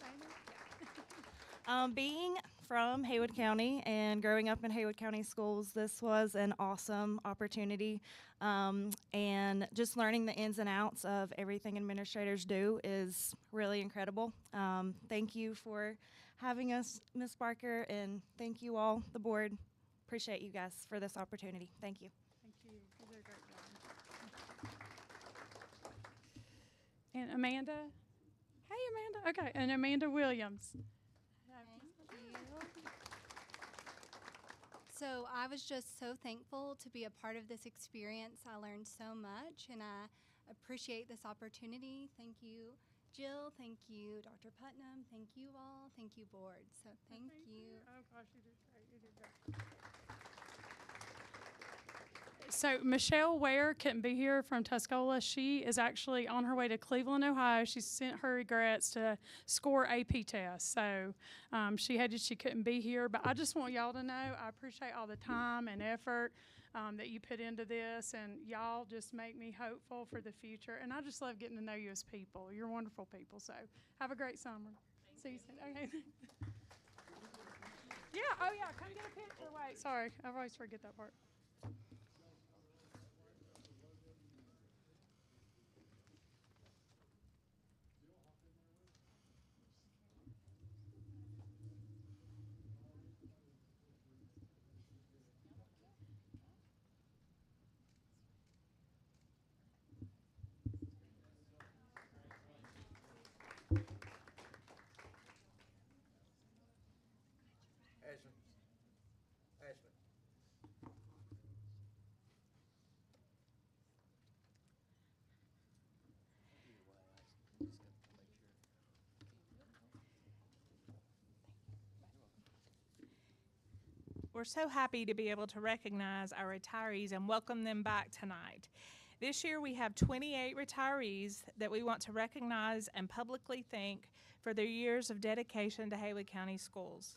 Amy. Being from Haywood County and growing up in Haywood County schools, this was an awesome opportunity. And just learning the ins and outs of everything administrators do is really incredible. Thank you for having us, Ms. Barker, and thank you all, the board. Appreciate you guys for this opportunity. Thank you. Thank And Amanda? Hey, Amanda. Okay, and Amanda Williams. So I was just so thankful to be a part of this experience. I learned so much, and I appreciate this opportunity. Thank you, Jill. Thank you, Dr. Putnam. Thank you all. Thank you, board. So thank you. Oh, gosh, you did great. You did great. So Michelle Ware couldn't be here from Tuscola. She is actually on her way to Cleveland, Ohio. She sent her regrets to score AP tests. So she couldn't be here. But I just want y'all to know I appreciate all the time and effort that you put into this, and y'all just make me hopeful for the future. And I just love getting to know you as people. You're wonderful people. So have a great summer. See you soon. Okay. Yeah. Oh yeah. Come get a picture. Wait. Sorry. I always forget that part. We're so happy to be able to recognize our retirees and welcome them back tonight. This year we have 28 retirees that we want to recognize and publicly thank for their years of dedication to Haywood County Schools.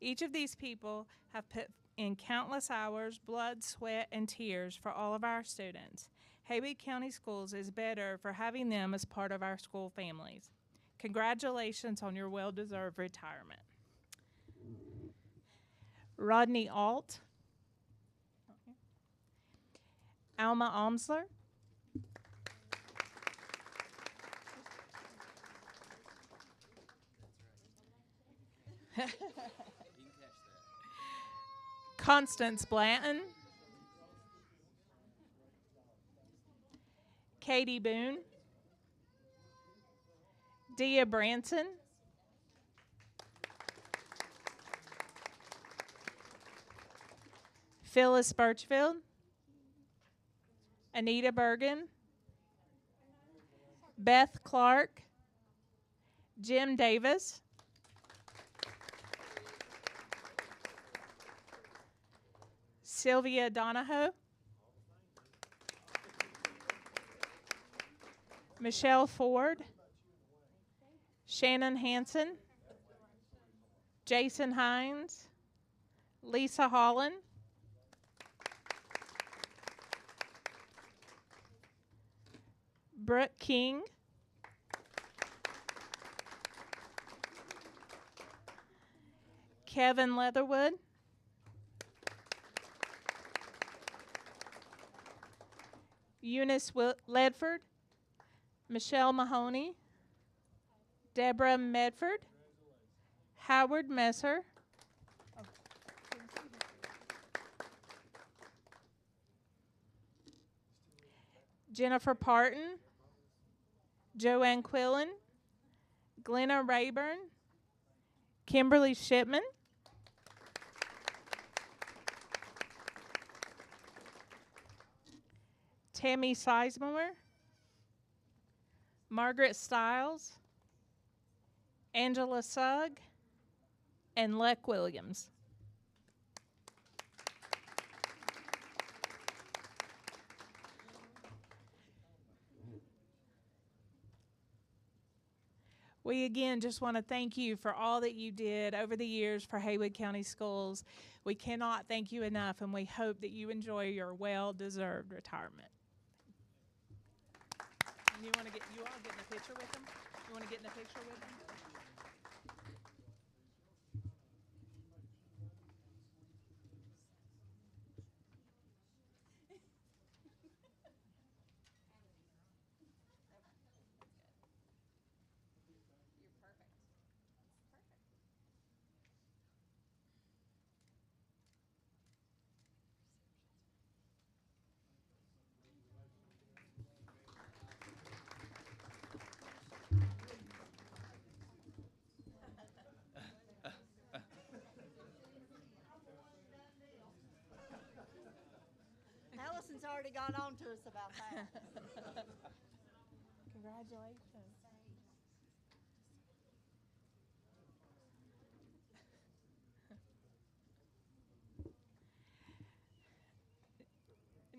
Each of these people have put in countless hours, blood, sweat, and tears for all of our students. Haywood County Schools is better for having them as part of our school families. Congratulations on your well-deserved retirement. Rodney Alt, Alma Omsler, Constance Blanton, Katie Boone, Dia Branson, Phyllis Birchfield, Anita Bergen, Beth Clark, Jim Davis, Sylvia Donahoe, Michelle Ford, Shannon Hansen, Jason Hines, Lisa Holland, Brooke King, Kevin Leatherwood, Eunice Ledford, Michelle Mahoney, Deborah Medford, Howard Messer, Jennifer Parton, Joanne Quillen, Glenna Rayburn, Kimberly Shipman, Tammy Sizemore, Margaret Stiles, Angela Sugg, and Leck Williams. We again just want to thank you for all that you did over the years for Haywood County Schools. We cannot thank you enough, and we hope that you enjoy your well-deserved retirement. And you all get in a picture with them? You want to get in a picture with them? He's already got on to us about that. Congratulations.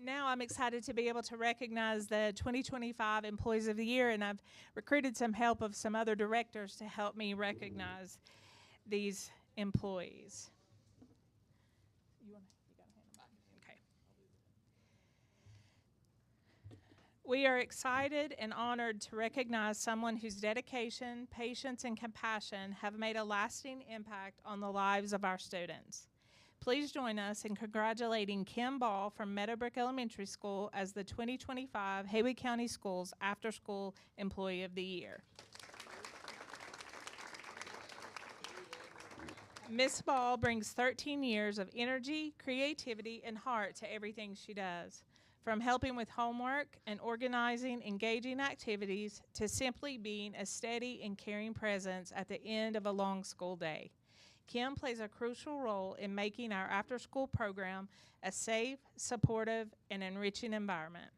Now I'm excited to be able to recognize the 2025 Employees of the Year, and I've recruited some help of some other directors to help me recognize these employees. You gotta hand them back. Okay. We are excited and honored to recognize someone whose dedication, patience, and compassion have made a lasting impact on the lives of our students. Please join us in congratulating Kim Ball from Meadowbrook Elementary School as the 2025 Haywood County Schools After School Employee of the Year. Miss Ball brings 13 years of energy, creativity, and heart to everything she does. From helping with homework and organizing engaging activities to simply being a steady and caring presence at the end of a long school day. Kim plays a crucial role in making our after-school program a safe, supportive, and enriching environment.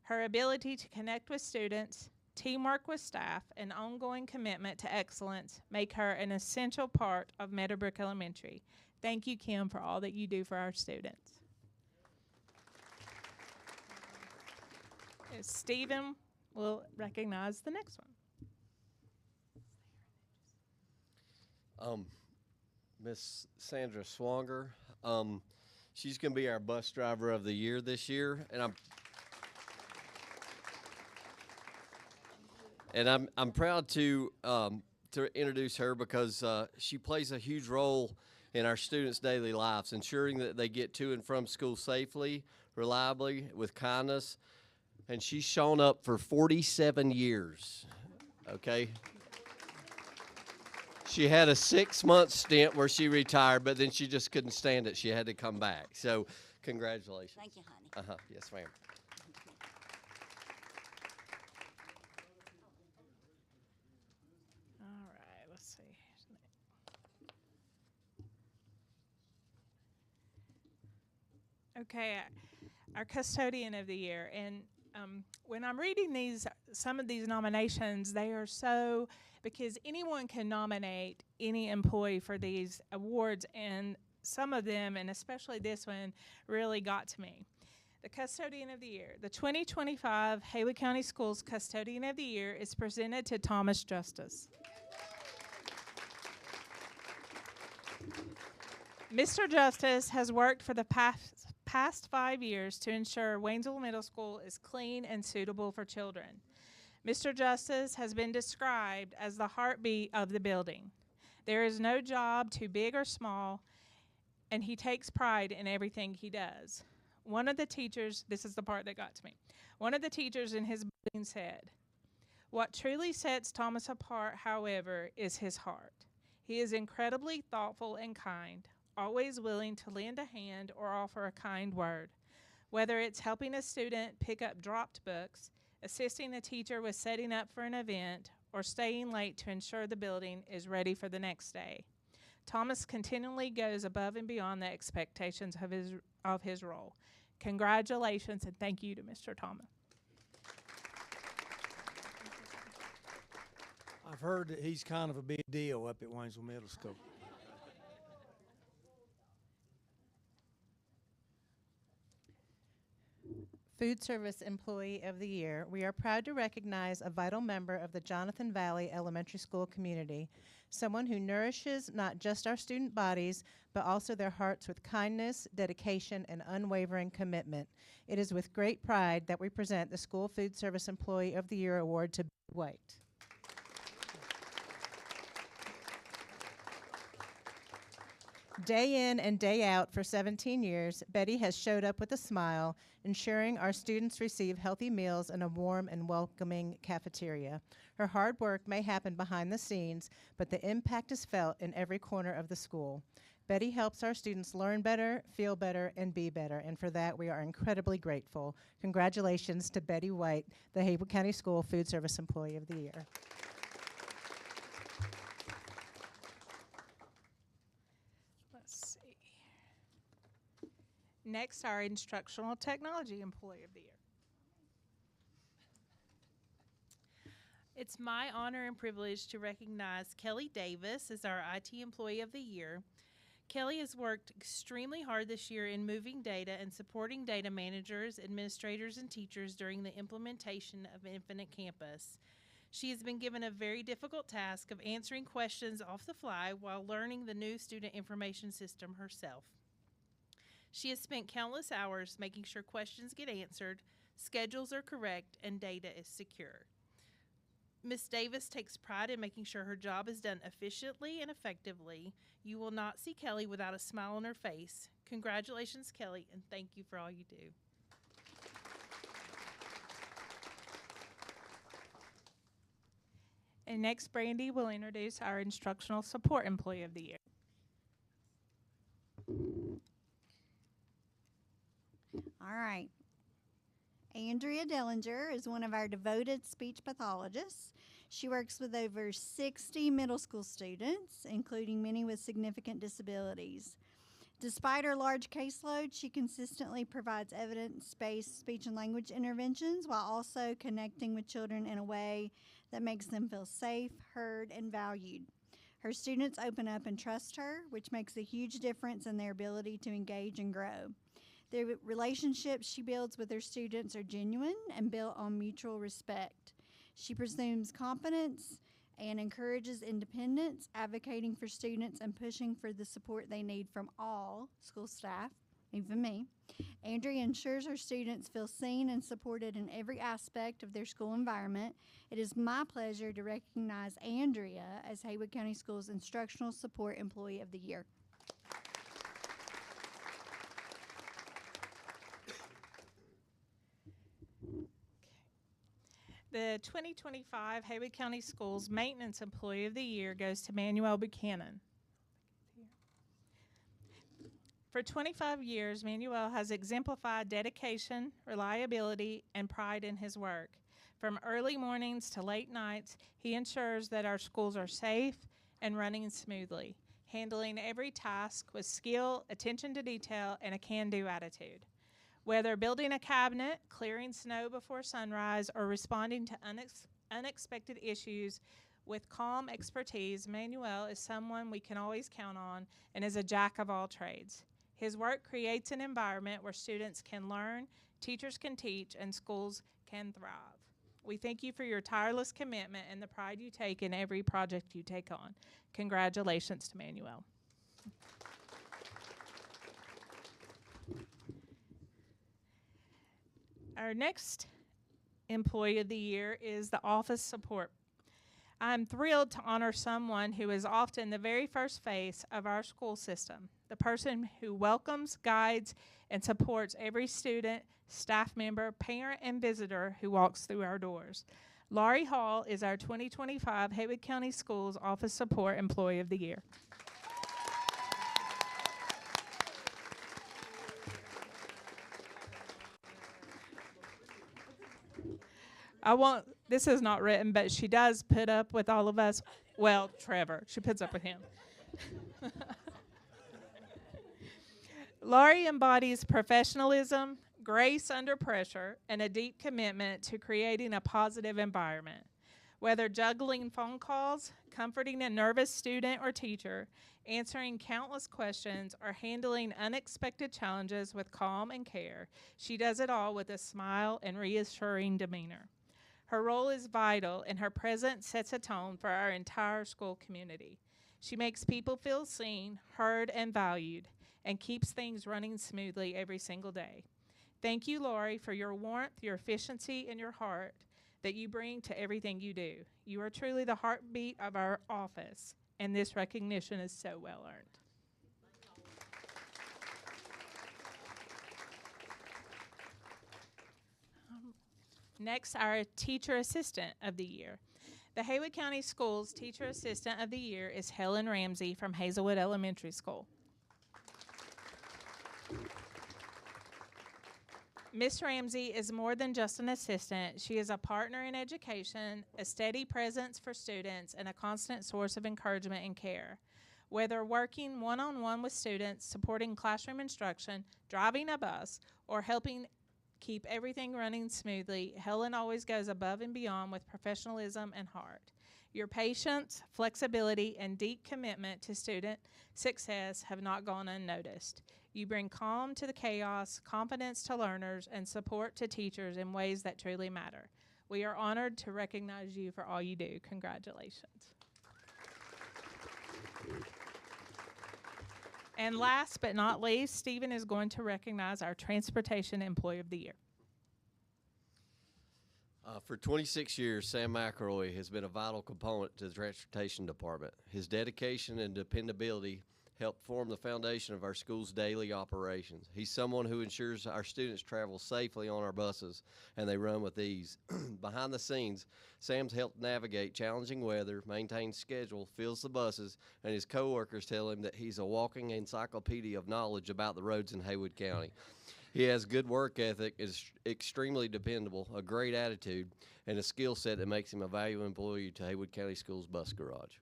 Her ability to connect with students, teamwork with staff, and ongoing commitment to excellence make her an essential part of Meadowbrook Elementary. Thank you, Kim, for all that you do for our students. Stephen will recognize the next one. Miss Sandra Swanger. She's going to be our bus driver of the year this year, and I'm proud to introduce her because she plays a huge role in our students' daily lives, ensuring that they get to and from school safely, reliably, with kindness. And she's shown up for 47 years. Okay. She had a 6-month stint where she retired, but then she just couldn't stand it. She had to come back. So, congratulations. Thank you, honey. Yes, ma'am. All right, let's see. Okay, our custodian of the year. And when I'm reading some of these nominations, they are so, because anyone can nominate any employee for these awards, and some of them, and especially this one, really got to me. The Custodian of the Year. The 2025 Haywood County Schools Custodian of the Year is presented to Thomas Justice. Mr. Justice has worked for the past 5 years to ensure Waynesville Middle School is clean and suitable for children. Mr. Justice has been described as the heartbeat of the building. There is no job too big or small, and he takes pride in everything he does. One of the teachers, this is the part that got to me, one of the teachers in his building said, "What truly sets Thomas apart, however, is his heart. He is incredibly thoughtful and kind, always willing to lend a hand or offer a kind word. Whether it's helping a student pick up dropped books, assisting a teacher with setting up for an event, or staying late to ensure the building is ready for the next day. Thomas continually goes above and beyond the expectations of his role. Congratulations and thank you to Mr. Thomas." I've heard that he's kind of a big deal up at Waynesville Middle School. Food Service Employee of the Year. We are proud to recognize a vital member of the Jonathan Valley Elementary School community, someone who nourishes not just our student bodies, but also their hearts with kindness, dedication, and unwavering commitment. It is with great pride that we present the School Food Service Employee of the Year Award to Betty White. Day in and day out for 17 years, Betty has showed up with a smile, ensuring our students receive healthy meals in a warm and welcoming cafeteria. Her hard work may happen behind the scenes, but the impact is felt in every corner of the school. Betty helps our students learn better, feel better, and be better, and for that we are incredibly grateful. Congratulations to Betty White, the Haywood County School Food Service Employee of the Year. Next, our Instructional Technology Employee of the Year. It's my honor and privilege to recognize Kelly Davis as our IT Employee of the Year. Kelly has worked extremely hard this year in moving data and supporting data managers, administrators, and teachers during the implementation of Infinite Campus. She has been given a very difficult task of answering questions off the fly while learning the new student information system herself. She has spent countless hours making sure questions get answered, schedules are correct, and data is secure. Ms. Davis takes pride in making sure her job is done efficiently and effectively. You will not see Kelly without a smile on her face. Congratulations, Kelly, and thank you for all you do. And next, Brandy will introduce our Instructional Support Employee of the Year. All right. Andrea Dellinger is one of our devoted speech pathologists. She works with over 60 middle school students, including many with significant disabilities. Despite her large caseload, she consistently provides evidence-based speech and language interventions while also connecting with children in a way that makes them feel safe, heard, and valued. Her students open up and trust her, which makes a huge difference in their ability to engage and grow. The relationships she builds with her students are genuine and built on mutual respect. She presumes confidence and encourages independence, advocating for students and pushing for the support they need from all school staff, even me. Andrea ensures her students feel seen and supported in every aspect of their school environment. It is my pleasure to recognize Andrea as Haywood County Schools Instructional Support Employee of the Year. The 2025 Haywood County Schools Maintenance Employee of the Year goes to Manuel Buchanan. For 25 years, Manuel has exemplified dedication, reliability, and pride in his work. From early mornings to late nights, he ensures that our schools are safe and running smoothly, handling every task with skill, attention to detail, and a can-do attitude. Whether building a cabinet, clearing snow before sunrise, or responding to unexpected issues with calm expertise, Manuel is someone we can always count on and is a jack of all trades. His work creates an environment where students can learn, teachers can teach, and schools can thrive. We thank you for your tireless commitment and the pride you take in every project you take on. Congratulations to Manuel. Our next Employee of the Year is the Office Support. I'm thrilled to honor someone who is often the very first face of our school system, the person who welcomes, guides, and supports every student, staff member, parent, and visitor who walks through our doors. Laurie Hall is our 2025 Haywood County Schools Office Support Employee of the Year. This is not written, but she does put up with all of us. Well, Trevor, she puts up with him. Laurie embodies professionalism, grace under pressure, and a deep commitment to creating a positive environment. Whether juggling phone calls, comforting a nervous student or teacher, answering countless questions, or handling unexpected challenges with calm and care, she does it all with a smile and reassuring demeanor. Her role is vital, and her presence sets a tone for our entire school community. She makes people feel seen, heard, and valued, and keeps things running smoothly every single day. Thank you, Laurie, for your warmth, your efficiency, and your heart that you bring to everything you do. You are truly the heartbeat of our office, and this recognition is so well earned. Next, our Teacher Assistant of the Year. The Haywood County Schools Teacher Assistant of the Year is Helen Ramsey from Hazelwood Elementary School. Miss Ramsey is more than just an assistant. She is a partner in education, a steady presence for students, and a constant source of encouragement and care. Whether working one-on-one with students, supporting classroom instruction, driving a bus, or helping keep everything running smoothly, Helen always goes above and beyond with professionalism and heart. Your patience, flexibility, and deep commitment to student success have not gone unnoticed. You bring calm to the chaos, confidence to learners, and support to teachers in ways that truly matter. We are honored to recognize you for all you do. Congratulations. And last but not least, Stephen is going to recognize our Transportation Employee of the Year. For 26 years, Sam McElroy has been a vital component to the Transportation Department. His dedication and dependability help form the foundation of our school's daily operations. He's someone who ensures our students travel safely on our buses and they run with ease. Behind the scenes, Sam's helped navigate challenging weather, maintains schedule, fills the buses, and his coworkers tell him that he's a walking encyclopedia of knowledge about the roads in Haywood County. He has good work ethic, is extremely dependable, a great attitude, and a skill set that makes him a valuable employee to Haywood County Schools Bus Garage.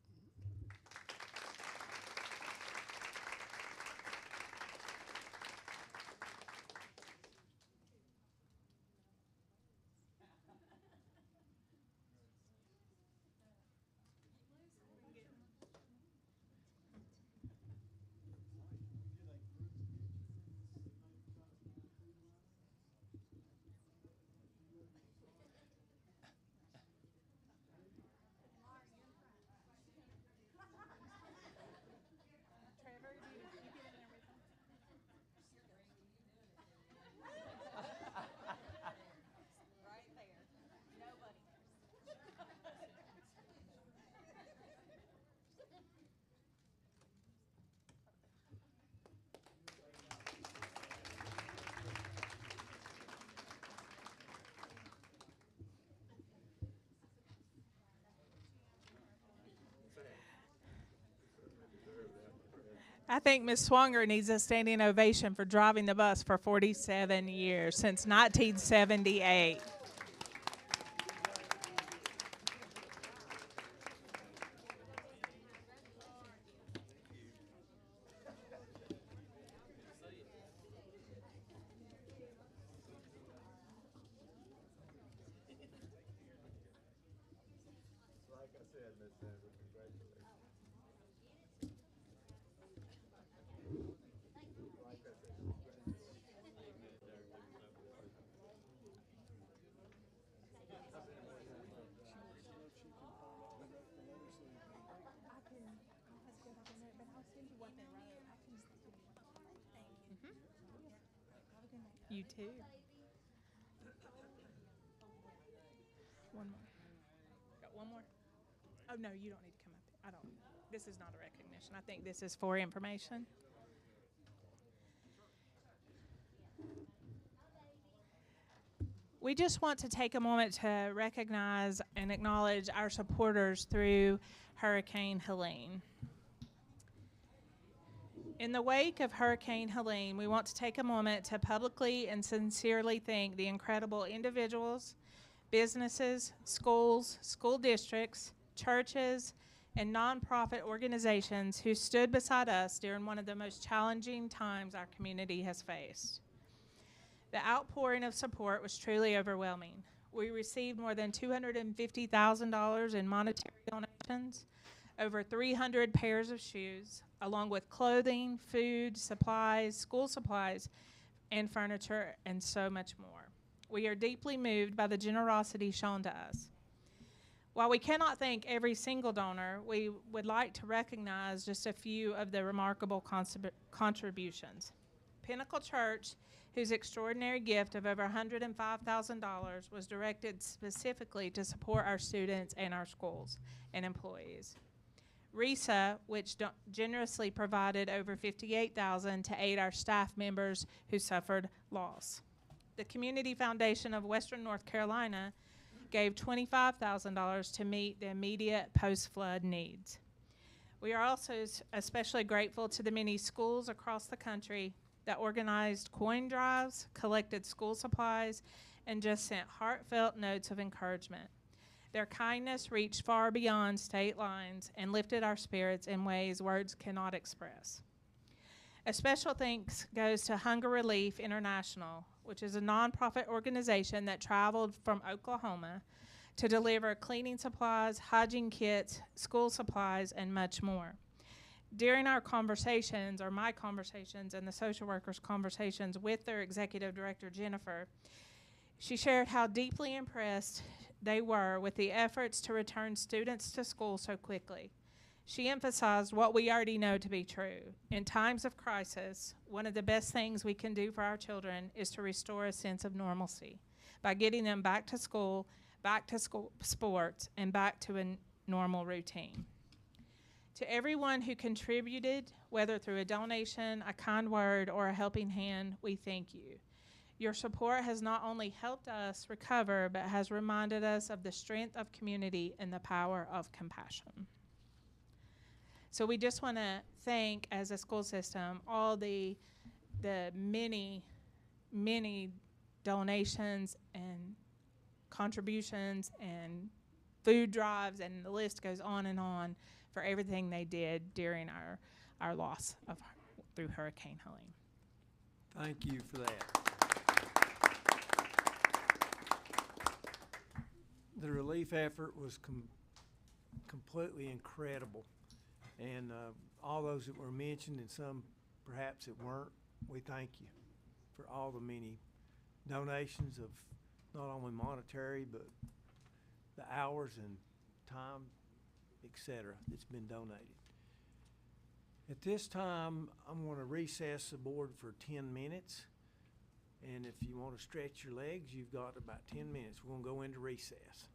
I think Ms. Swanger needs a standing ovation for driving the bus for 47 years, since 1978. Like I said, Miss Sandra, congratulations. Like I said, You too. One more. Got one more? Oh, no, you don't need to come up here. I don't. This is not a recognition. I think this is for information. We just want to take a moment to recognize and acknowledge our supporters through Hurricane Helene. In the wake of Hurricane Helene, we want to take a moment to publicly and sincerely thank the incredible individuals, businesses, schools, school districts, churches, and nonprofit organizations who stood beside us during one of the most challenging times our community has faced. The outpouring of support was truly overwhelming. We received more than $250,000 in monetary donations, over 300 pairs of shoes, along with clothing, food, supplies, school supplies, and furniture, and so much more. We are deeply moved by the generosity shown to us. While we cannot thank every single donor, we would like to recognize just a few of the remarkable contributions. Pinnacle Church, whose extraordinary gift of over $105,000 was directed specifically to support our students and our schools and employees. RESA, which generously provided over $58,000 to aid our staff members who suffered loss. The Community Foundation of Western North Carolina gave $25,000 to meet the immediate post-flood needs. We are also especially grateful to the many schools across the country that organized coin drives, collected school supplies, and just sent heartfelt notes of encouragement. Their kindness reached far beyond state lines and lifted our spirits in ways words cannot express. A special thanks goes to Hunger Relief International, which is a nonprofit organization that traveled from Oklahoma to deliver cleaning supplies, hygiene kits, school supplies, and much more. During our conversations, or my conversations and the social workers' conversations with their executive director, Jennifer, she shared how deeply impressed they were with the efforts to return students to school so quickly. She emphasized what we already know to be true. In times of crisis, one of the best things we can do for our children is to restore a sense of normalcy by getting them back to school sports, and back to a normal routine. To everyone who contributed, whether through a donation, a kind word, or a helping hand, we thank you. Your support has not only helped us recover, but has reminded us of the strength of community and the power of compassion. So we just want to thank, as a school system, all the many, many donations and contributions and food drives, and the list goes on and on, for everything they did during our loss through Hurricane Helene. Thank you for that. The relief effort was completely incredible. And all those that were mentioned, and some perhaps that weren't, we thank you for all the many donations of not only monetary, but the hours and time, etc., that's been donated. At this time, I'm going to recess the board for 10 minutes. And if you want to stretch your legs, you've got about 10 minutes. We're going to go into recess.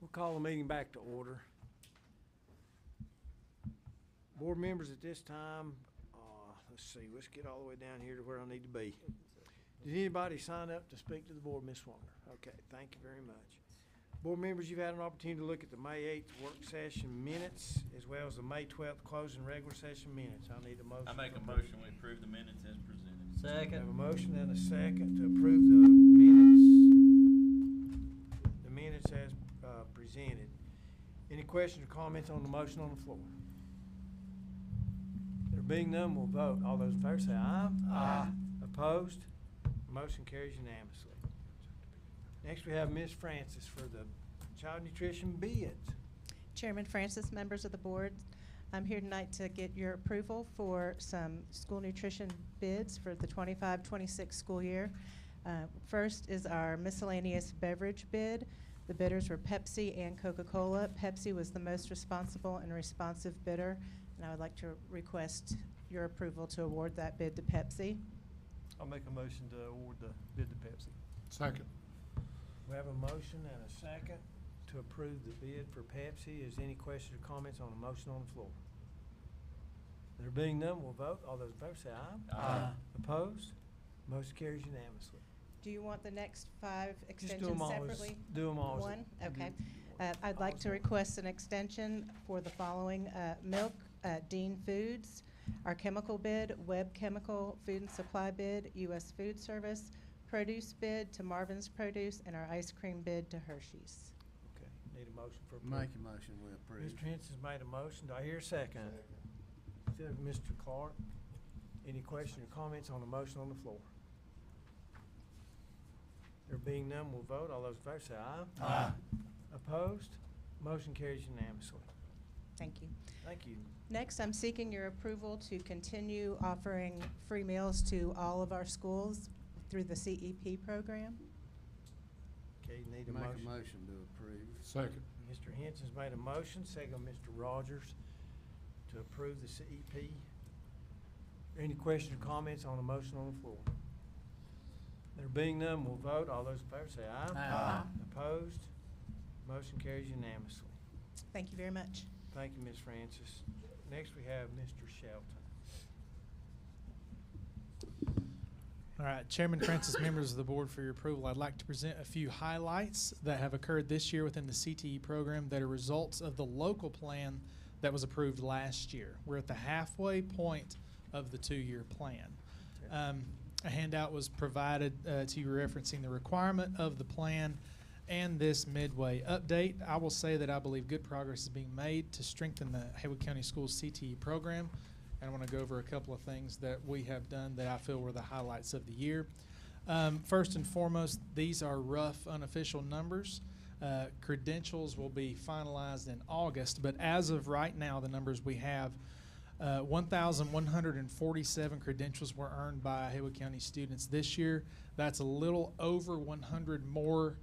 We'll call the meeting back to order. Board members, at this time, let's see, let's get all the way down here to where I need to be. Did anybody sign up to speak to the board, Ms. Swanger? Okay, thank you very much. Board members, you've had an opportunity to look at the May 8th work session minutes, as well as the May 12th closing regular session minutes. I need a motion. I make a motion we approve the minutes as presented. I have a motion and a second to approve the minutes as presented. Any questions or comments on the motion on the floor? There being none, we'll vote. All those in favor say aye. Aye. Opposed? Motion carries unanimously. Next, we have Ms. Francis for the child nutrition bids. Chairman Francis, members of the board, I'm here tonight to get your approval for some school nutrition bids for the 25-26 school year. First is our miscellaneous beverage bid. The bidders were Pepsi and Coca-Cola. Pepsi was the most responsible and responsive bidder, and I would like to request your approval to award that bid to Pepsi. I'll make a motion to award the bid to Pepsi. Second. We have a motion and a second to approve the bid for Pepsi. Is there any questions or comments on the motion on the floor? There being none, we'll vote. All those in favor say aye. Aye. Opposed? Motion carries unanimously. Do you want the next 5 Just extensions do them all. separately? Do them all. One? Okay. I'd like to request an extension for the following: milk, Dean Foods, our chemical bid, Webb Chemical Food and Supply bid, U.S. Food Service, produce bid to Marvin's Produce, and our ice cream bid to Hershey's. Okay, need a motion for approval. Make a motion, we approve. Mr. Henson's made a motion. Do I hear a second? Mr. Clark, any questions or comments on the motion on the floor? There being none, we'll vote. All those in favor say aye. Aye. Opposed? Motion carries unanimously. Thank you. Thank you. Next, I'm seeking your approval to continue offering free meals to all of our schools through the CEP program. Okay, you need a Make motion. a motion to approve. Second. Mr. Henson's made a motion, second Mr. Rogers, to approve the CEP. Any questions or comments on the motion on the floor? There being none, we'll vote. All those in favor say aye. Aye. Opposed? Motion carries unanimously. Thank you very much. Thank you, Ms. Francis. Next, we have Mr. Shelton. All right, Chairman Francis, members of the board, for your approval, I'd like to present a few highlights that have occurred this year within the CTE program that are results of the local plan that was approved last year. We're at the halfway point of the 2-year plan. A handout was provided to you referencing the requirement of the plan and this midway update. I will say that I believe good progress is being made to strengthen the Haywood County Schools CTE program. And I want to go over a couple of things that we have done that I feel were the highlights of the year. First and foremost, these are rough, unofficial numbers. Credentials will be finalized in August, but as of right now, the numbers we have, 1,147 credentials were earned by Haywood County students this year. That's a little over 100 more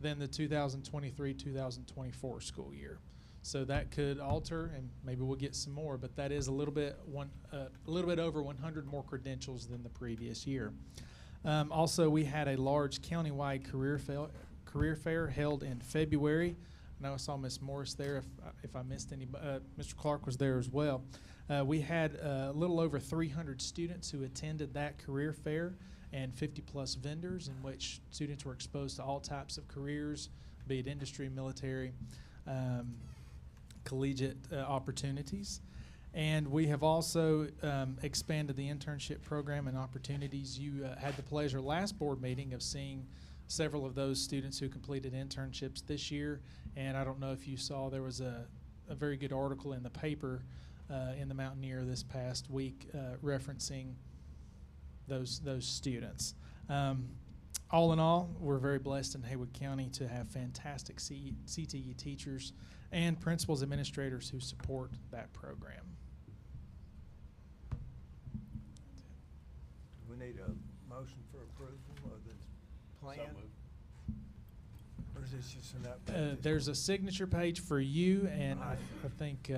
than the 2023-2024 school year. So that could alter, and maybe we'll get some more, but that is a little bit over 100 more credentials than the previous year. Also, we had a large countywide career fair held in February. I know I saw Ms. Morris there. If I missed any, Mr. Clark was there as well. We had a little over 300 students who attended that career fair and 50-plus vendors in which students were exposed to all types of careers, be it industry, military, collegiate opportunities. And we have also expanded the internship program and opportunities. You had the pleasure last board meeting of seeing several of those students who completed internships this year. And I don't know if you saw, there was a very good article in the paper in the Mountaineer this past week referencing those students. All in all, we're very blessed in Haywood County to have fantastic CTE teachers and principals, administrators who support that program. We need a motion for approval of the plan? Or is this just an update? There's a signature page for you, and I think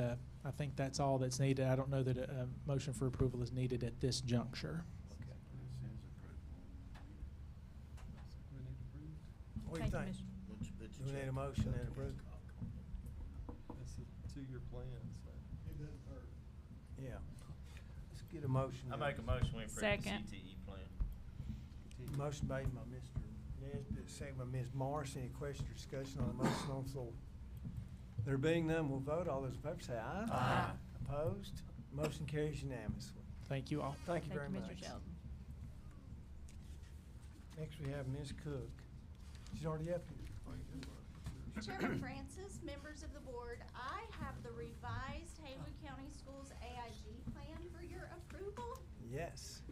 that's all that's needed. I don't know that a motion for approval is needed at this juncture. What do you think? Do we need a motion and approval? It's a 2-year plan, so. It doesn't hurt. Yeah. Let's get a motion. I make a motion we approve the Second. CTE plan. Motion made by Mr. Nesbitt, second by Ms. Morris. Any question or discussion on the motion on the floor? There being none, we'll vote. All those in favor say aye. Aye. Opposed? Motion carries unanimously. Thank you all. Thank you very Mr. much. Sheldon. Next, we have Ms. Cook. She's already up here. Chairman Francis, members of the board, I have the revised Haywood County Schools AIG plan for your approval. Yes.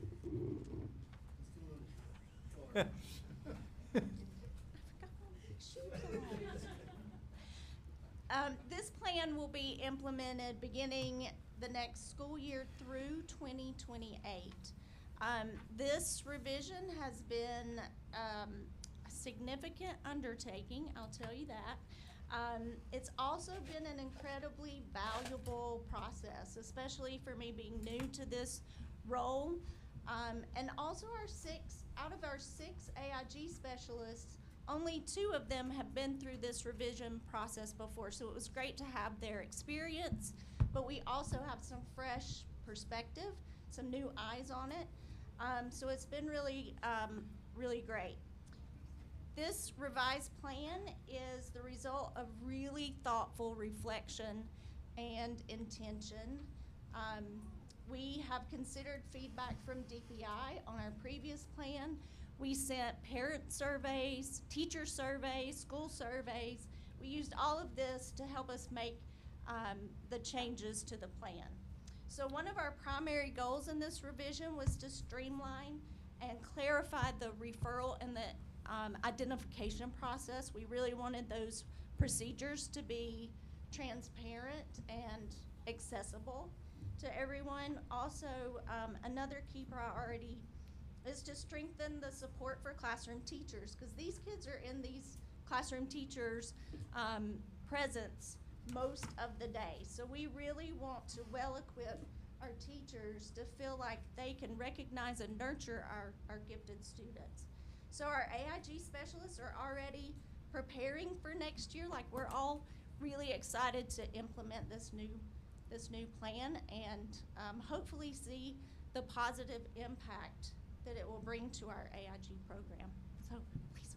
This plan will be implemented beginning the next school year through 2028. This revision has been a significant undertaking, I'll tell you that. It's also been an incredibly valuable process, especially for me being new to this role. And also out of our six AIG specialists, only 2 of them have been through this revision process before, so it was great to have their experience, but we also have some fresh perspective, some new eyes on it. So it's been really, really great. This revised plan is the result of really thoughtful reflection and intention. We have considered feedback from DPI on our previous plan. We sent parent surveys, teacher surveys, school surveys. We used all of this to help us make the changes to the plan. So one of our primary goals in this revision was to streamline and clarify the referral and the identification process. We really wanted those procedures to be transparent and accessible to everyone. Also, another key priority is to strengthen the support for classroom teachers, because these kids are in these classroom teachers' presence most of the day. So we really want to well equip our teachers to feel like they can recognize and nurture our gifted students. So our AIG specialists are already preparing for next year. Like, we're all really excited to implement this new plan and hopefully see the positive impact that it will bring to our AIG program. So please.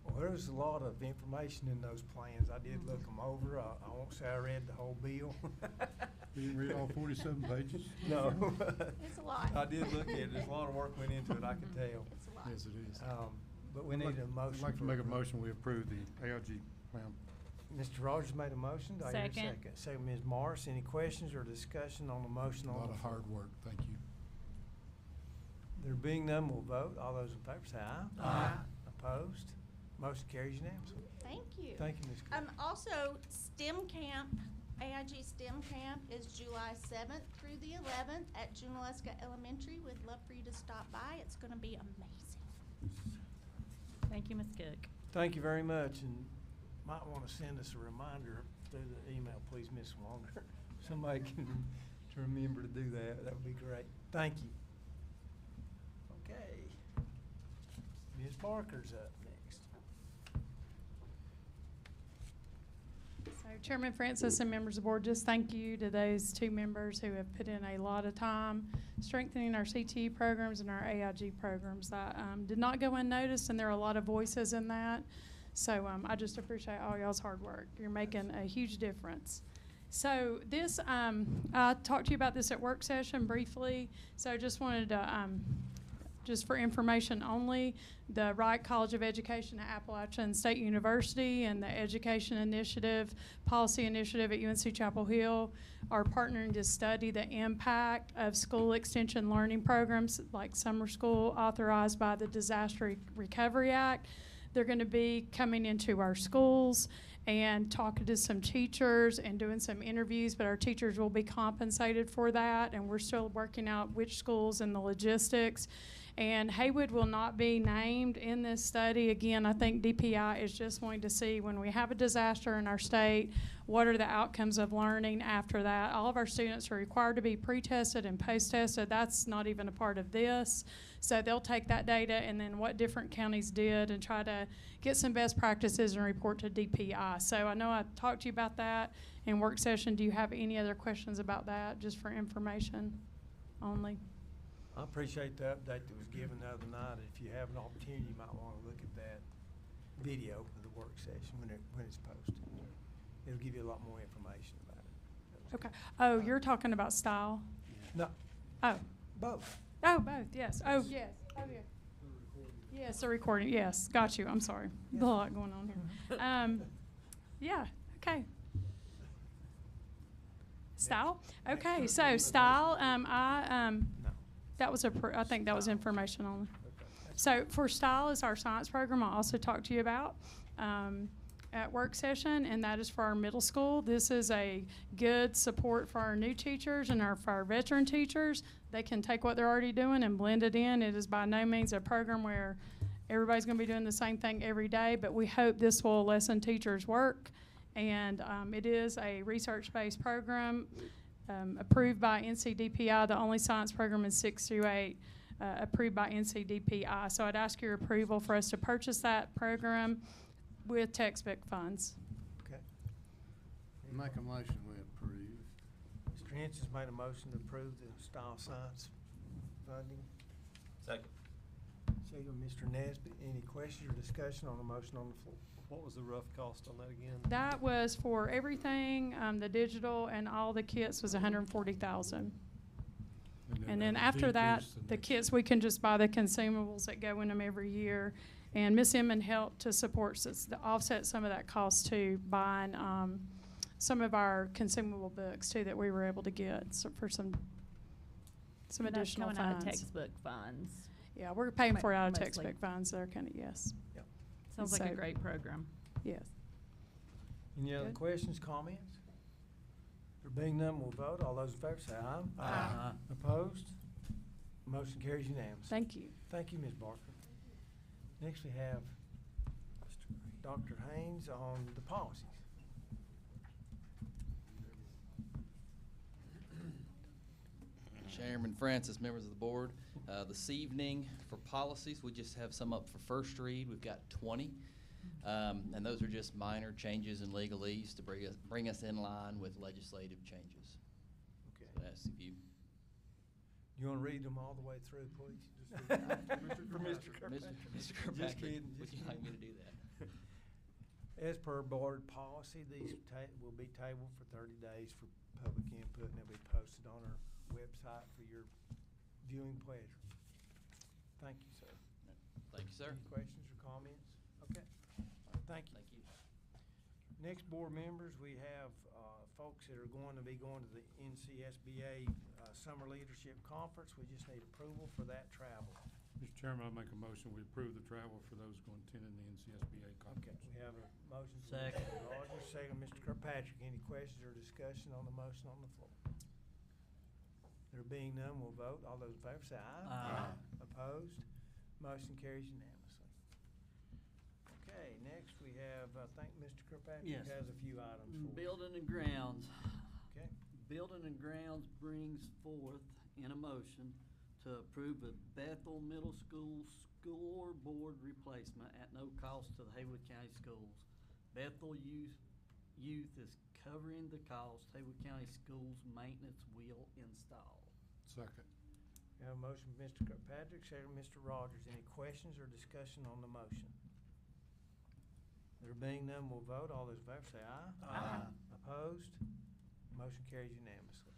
Well, there's a lot of information in those plans. I did look them over. I won't say I read the whole bill. You didn't read all 47 pages? No. It's a lot. I did look at it. There's a lot of work went into it, I can tell. It's a lot. Yes, it is. But we need a motion. I'd like to for make a approval. motion, we approve the ALG plan. Mr. Rogers made a motion. Do I hear a Second. second? Second, Ms. Morris. Any questions or discussion on the motion A on lot the of floor? hard work, thank you. There being none, we'll vote. All those in favor say aye. Aye. Opposed? Motion carries unanimously. Thank you. Thank you, Ms. Cook. Also, STEM camp, AIG STEM camp is July 7th through the 11th at Junaluska Elementary. We'd love for you to stop by. It's going to be amazing. Thank you, Ms. Cook. Thank you very much, and might want to send us a reminder through the email, please, Ms. Swanger. Somebody can to remember to do that. That would be great. Thank you. Okay. Ms. Barker's up next. So Chairman Francis and members of the board, just thank you to those two members who have put in a lot of time strengthening our CTE programs and our AIG programs. That did not go unnoticed, and there are a lot of voices in that. So I just appreciate all y'all's hard work. You're making a huge difference. So this, I talked to you about this at work session briefly. So I just wanted to, just for information only, the Wright College of Education at Appalachian State University and the Education Initiative, Policy Initiative at UNC Chapel Hill are partnering to study the impact of school extension learning programs like summer school authorized by the Disaster Recovery Act. They're going to be coming into our schools and talking to some teachers and doing some interviews, but our teachers will be compensated for that, and we're still working out which schools and the logistics. And Haywood will not be named in this study. Again, I think DPI is just wanting to see when we have a disaster in our state, what are the outcomes of learning after that. All of our students are required to be pre-tested and post-tested. That's not even a part of this. So they'll take that data and then what different counties did and try to get some best practices and report to DPI. So I know I talked to you about that in work session. Do you have any other questions about that, just for information only? I appreciate the update that was given the other night. If you have an opportunity, you might want to look at that video of the work session when it's posted. It'll give you a lot more information about it. Okay. Oh, you're talking about style? No. Oh. Both. Oh, both, yes. Oh, yes. Oh, yeah. Yes, the recording, yes. Got you, I'm sorry. There's a lot going on here. Yeah, okay. Style? Okay, so style, that was I think that was information only. So for style is our science program I also talked to you about at work session, and that is for our middle school. This is a good support for our new teachers and for our veteran teachers. They can take what they're already doing and blend it in. It is by no means a program where everybody's going to be doing the same thing every day, but we hope this will lessen teachers' work. And it is a research-based program approved by NCDPI. The only science program is 6 through 8 approved by NCDPI. So I'd ask your approval for us to purchase that program with textbook funds. Okay. Make a motion, we approve. Mr. Henson's made a motion to approve the style science funding. Second. Second, Mr. Nesbitt. Any questions or discussion on the motion on the floor? What was the rough cost on that again? That was for everything, the digital and all the kits was $140,000. And then after that, the kits, we can just buy the consumables that go in them every year. And Miss Emmon helped to offset some of that cost too, buying some of our consumable books too that we were able to get for some additional funds. That's coming out of textbook funds. Yeah, we're paying for it out of Mostly. textbook funds. They're kind of, yes. Yep. Sounds like a great program. Yes. Any other Good. questions, comments? There being none, we'll vote. All those in favor say aye. Aye. Opposed? Motion carries unanimously. Thank you. Thank you, Ms. Barker. Next, we have Dr. Haynes on the policies. Chairman Francis, members of the board, this evening for policies, we just have some up for first read. We've got 20, and those are just minor changes in legalese to bring us in line with legislative changes. Okay. So that's if you. You want to read them all the way through, please? For Mr. Kirkpatrick. Mr. Kirkpatrick, Just kidding. would you like me to do that? As per board policy, these will be tabled for 30 days for public input, and they'll be posted on our website for your viewing pleasure. Thank you, sir. Thank you, sir. Any questions or comments? Okay. Thank you. Thank you. Next board members, we have folks that are going to be going to the NCSBA Summer Leadership Conference. We just need approval for that travel. Mr. Chairman, I make a motion, we approve the travel for those going to attend the NCSBA Okay, conference. we have a motion from Second. Mr. Rogers, second Mr. Kirkpatrick. Any questions or discussion on the motion on the floor? There being none, we'll vote. All those in favor say aye. Aye. Opposed? Motion carries unanimously. Okay, next we have, I think Mr. Kirkpatrick Yes. has a few items for us. Building and grounds. Okay. Building and grounds brings forth in a motion to approve a Bethel Middle School scoreboard replacement at no cost to the Haywood County Schools. Bethel Youth is covering the cost. Haywood County Schools maintenance will install. Second. We have a motion from Mr. Kirkpatrick, second from Mr. Rogers. Any questions or discussion on the motion? There being none, we'll vote. All those in favor say aye. Aye. Opposed? Motion carries unanimously.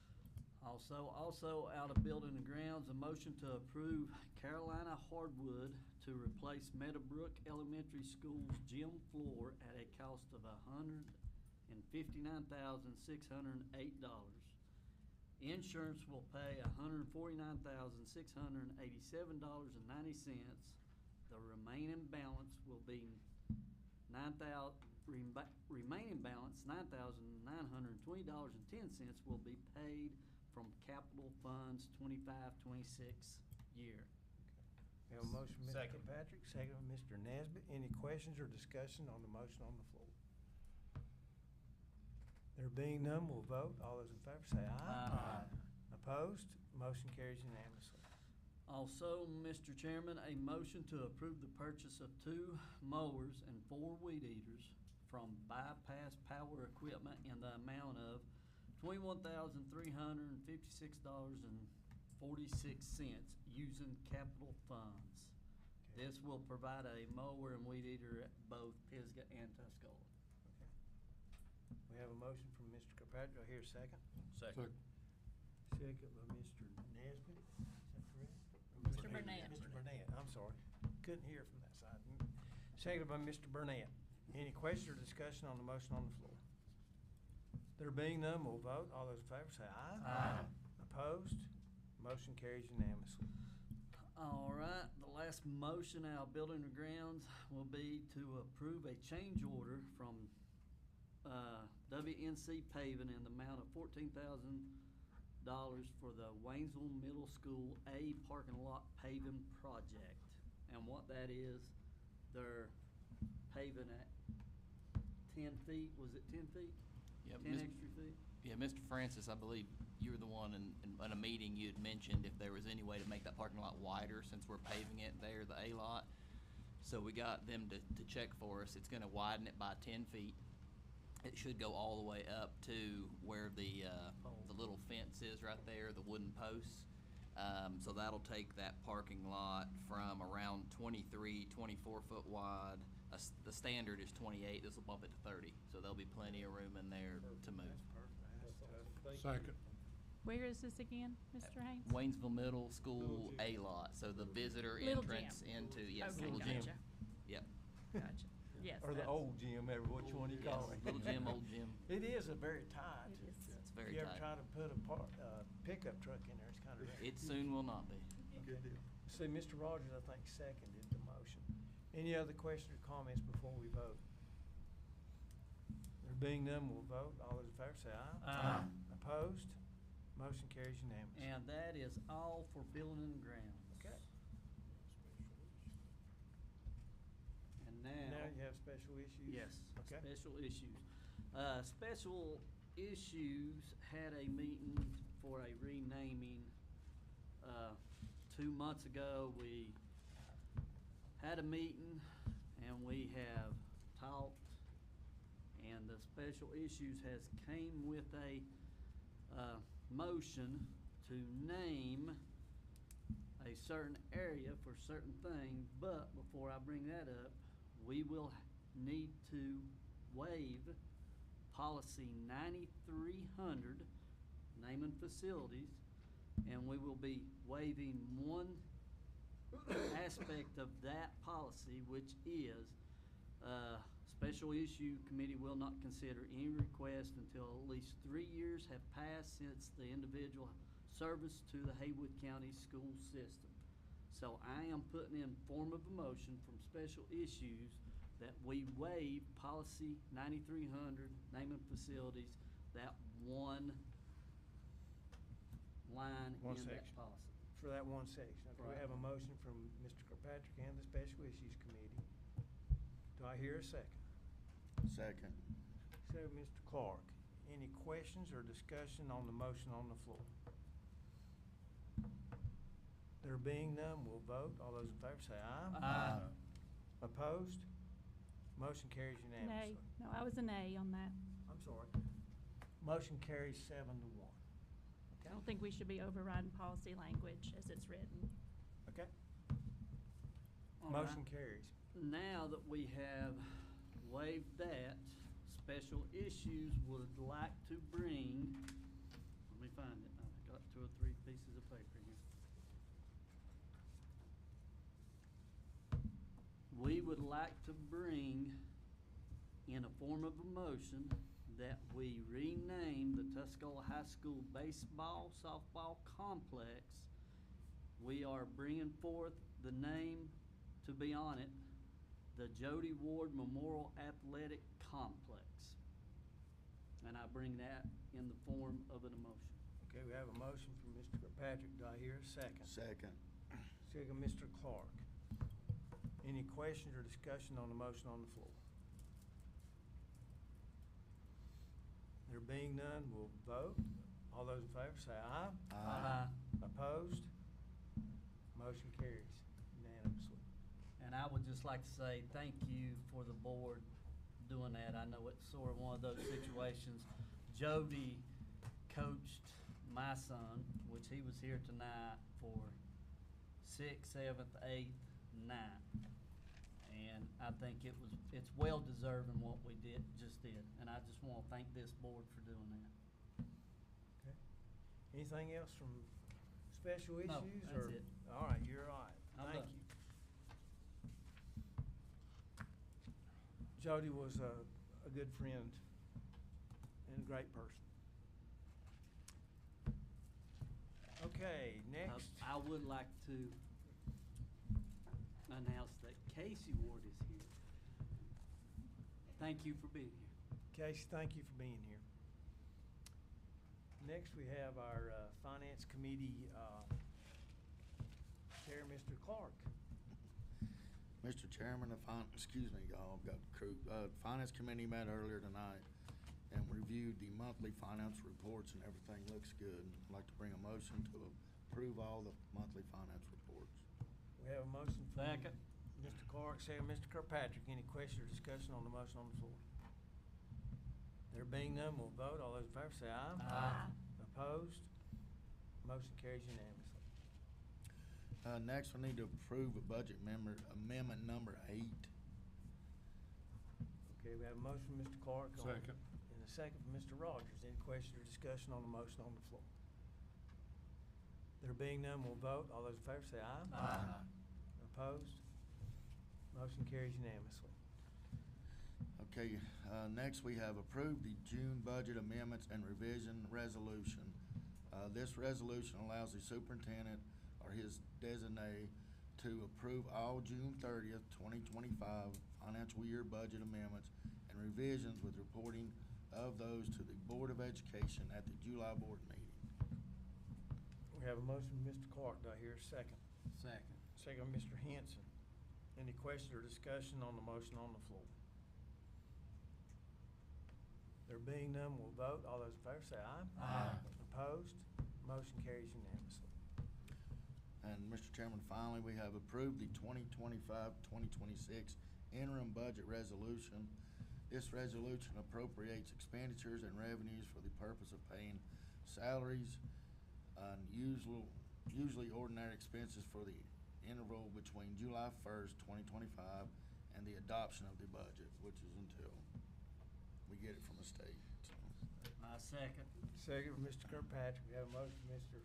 Also out of building and grounds, a motion to approve Carolina Hardwood to replace Meadowbrook Elementary School's gym floor at a cost of $159,608. Insurance will pay $149,687.90. The remaining balance will be $9,920.10 will be paid from capital funds 25-26 year. We have a motion from Mr. Second. Kirkpatrick, second from Mr. Nesbitt. Any questions or discussion on the motion on the floor? There being none, we'll vote. All those in favor say aye. Aye. Opposed? Motion carries unanimously. Also, Mr. Chairman, a motion to approve the purchase of 2 mowers and 4 weed eaters from Bypass Power Equipment in the amount of $21,356.46 using capital funds. Okay. This will provide a mower and weed eater at both Pisgah and Tuscola. Okay. We have a motion from Mr. Kirkpatrick. Do I hear a second? Second. Second by Mr. Nesbitt. Is that correct? Mr. Burnett. Mr. Burnett, I'm sorry. Couldn't hear from that side. Seconded by Mr. Burnett. Any questions or discussion on the motion on the floor? There being none, we'll vote. All those in favor say aye. Aye. Opposed? Motion carries unanimously. All right, the last motion out of building and grounds will be to approve a change order from WNC Paving in the amount of $14,000 for the Waynesville Middle School A parking lot paving project. And what that is, they're paving at 10 feet, was it 10 feet? Yeah, 10 extra feet? Yeah, Mr. Francis, I believe you were the one in a meeting you had mentioned if there was any way to make that parking lot wider since we're paving it there, the A lot. So we got them to check for us. It's gonna widen it by 10 feet. It should go all the way up to where the little fence is right there, the wooden posts. So that'll take that parking lot from around 23, 24 foot wide. The standard is 28, this will bump it to 30. So there'll be plenty of room in there to move. Second. Where is this again, Mr. Haynes? Waynesville Middle School A lot, so the visitor Little entrance gym. into, yes, Okay, little gotcha. gym. Yep. Gotcha. Yes. Or the that's- old gym, which one you call Yes, it. little gym, old gym. It is a very tight. It is. It's very If you ever tight. try to put a pickup truck in there, it's kind of. It soon will not be. Good deal. See, Mr. Rogers, I think, seconded the motion. Any other questions or comments before we vote? There being none, we'll vote. All those in favor say aye. Aye. Opposed? Motion carries unanimously. And that is all for building and grounds. Okay. And Now you have special issues? Yes, Okay. special issues. Special issues had a meeting for a renaming. 2 months ago, we had a meeting and we have talked, and the special issues has came with a motion to name a certain area for certain thing, but before I bring that up, we will need to waive policy 9300 naming facilities, and we will be waiving one aspect of that policy, which is special issue committee will not consider any request until at least 3 years have passed since the individual service to the Haywood County school system. So I am putting in form of a motion from special issues that we waive policy 9300, naming facilities, that one line One in that section. policy. For that one section. Okay, we Right. have a motion from Mr. Kirkpatrick and the Special Issues Committee. Do I hear a second? Second. So, Mr. Clark, any questions or discussion on the motion on the floor? There being none, we'll vote. All those in favor say aye. Aye. Opposed? Motion carries unanimously. Nay. No, I was a nay on that. I'm sorry. Motion carries 7-1. I don't think we should be overriding policy language as it's written. Okay. All right. Motion carries. Now that we have waived that, special issues would like to bring, let me find it, I've got 2 or 3 pieces of paper here. We would like to bring in a form of a motion that we rename the Tuscola High School baseball, softball complex. We are bringing forth the name, to be on it, the Jody Ward Memorial Athletic Complex. And I bring that in the form of an emotion. Okay, we have a motion from Mr. Kirkpatrick. Do I hear a second? Second. Second, Mr. Clark. Any questions or discussion on the motion on the floor? There being none, we'll vote. All those in favor say aye. Aye. Opposed? Motion carries unanimously. And I would just like to say thank you for the board doing that. I know it's sort of one of those situations. Jody coached my son, which he was here tonight, for 6th, 7th, 8th, 9th. And I think it's well deserving what we just did. And I just want to thank this board for doing that. Okay. Anything else from special issues? No, that's or- it. All right, you're all right. I'm Thank done. you. Jody was a good friend and a great person. Okay, next. I would like to announce that Casey Ward is here. Thank you for being here. Casey, thank you for being here. Next, we have our Finance Committee Chair, Mr. Clark. Mr. Chairman, excuse me, y'all, I've got the crew. Finance Committee met earlier tonight and reviewed the monthly finance reports, and everything looks good. I'd like to bring a motion to approve all the monthly finance reports. We have a motion from Second. Mr. Clark, second Mr. Kirkpatrick. Any question or discussion on the motion on the floor? There being none, we'll vote. All those in favor say aye. Aye. Opposed? Motion carries unanimously. Next, we need to approve a budget amendment number 8. Okay, we have a motion from Mr. Clark. Second. And a second from Mr. Rogers. Any question or discussion on the motion on the floor? There being none, we'll vote. All those in favor say aye. Aye. Opposed? Motion carries unanimously. Okay, next we have approved the June budget amendments and revision resolution. This resolution allows the superintendent or his designee to approve all June 30th, 2025 financial year budget amendments and revisions with reporting of those to the Board of Education at the July board meeting. We have a motion from Mr. Clark. Do I hear a second? Second. Second, Mr. Henson. Any question or discussion on the motion on the floor? There being none, we'll vote. All those in favor say aye. Aye. Opposed? Motion carries unanimously. And Mr. Chairman, finally, we have approved the 2025-2026 interim budget resolution. This resolution appropriates expenditures and revenues for the purpose of paying salaries and usually ordinary expenses for the interval between July 1st, 2025 and the adoption of the budget, which is until we get it from the state. So, I second. Second from Mr. Kirkpatrick. We have a motion from Mr.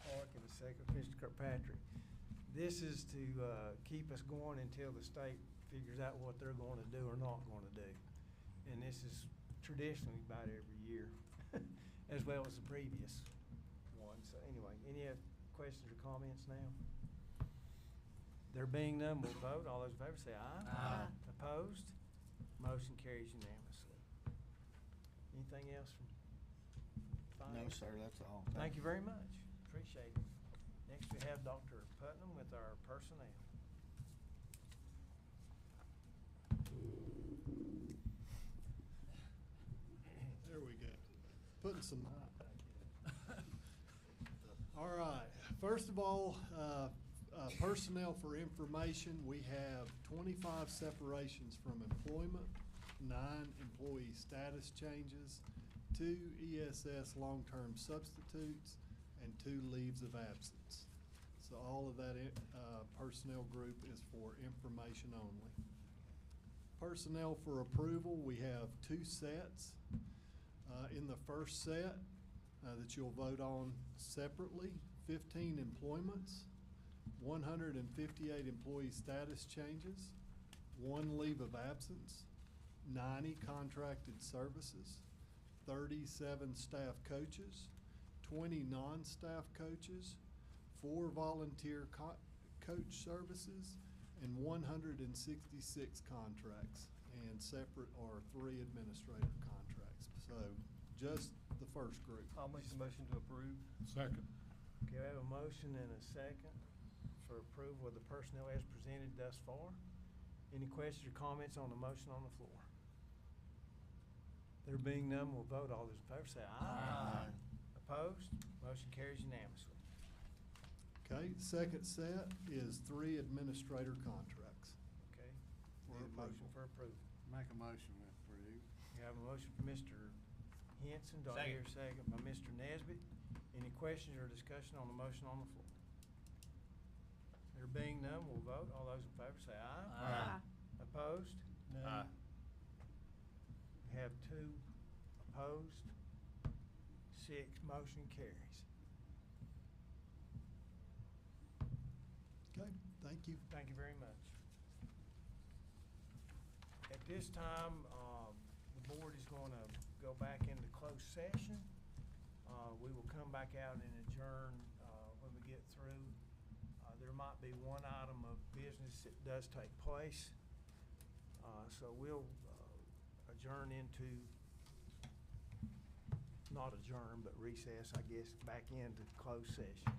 Park and a second from Mr. Kirkpatrick. This is to keep us going until the state figures out what they're going to do or not going to do. And this is traditionally about every year, as well as the previous one. So anyway, any questions or comments now? There being none, we'll vote. All those in favor say aye. Aye. Opposed? Motion carries unanimously. Anything else from No, finance? sir, that's all. Thank you very much. Appreciate it. Next, we have Dr. Putnam with our personnel. There we go. Putting some. All right. First of all, personnel for information, we have 25 separations from employment, 9 employee status changes, 2 ESS long-term substitutes, and 2 leaves of absence. So all of that personnel group is for information only. Personnel for approval, we have 2 sets. In the first set that you'll vote on separately, 15 employments, 158 employee status changes, 1 leave of absence, 90 contracted services, 37 staff coaches, 20 non-staff coaches, 4 volunteer coach services, and 166 contracts, and separate are 3 administrator contracts. So just the first group. I'll make the motion to approve. Second. Okay, we have a motion and a second for approval of the personnel as presented thus far. Any questions or comments on the motion on the floor? There being none, we'll vote. All those in favor say aye. Opposed? Motion carries unanimously. Okay, second set is 3 administrator contracts. Okay. For Need a motion approval. for approval. Make a motion to approve. We have a motion from Mr. Henson. Do I hear a second by Mr. Nesbitt? Any questions or discussion on the motion on the floor? There being none, we'll vote. All those in favor say aye. Aye. Opposed? No. Aye. We have 2 opposed, 6, motion carries. Okay, thank you. Thank you very much. At this time, the board is going to go back into closed session. We will come back out and adjourn when we get through. There might be one item of business that does take place. So we'll adjourn into, not adjourn, but recess, I guess, back into closed session.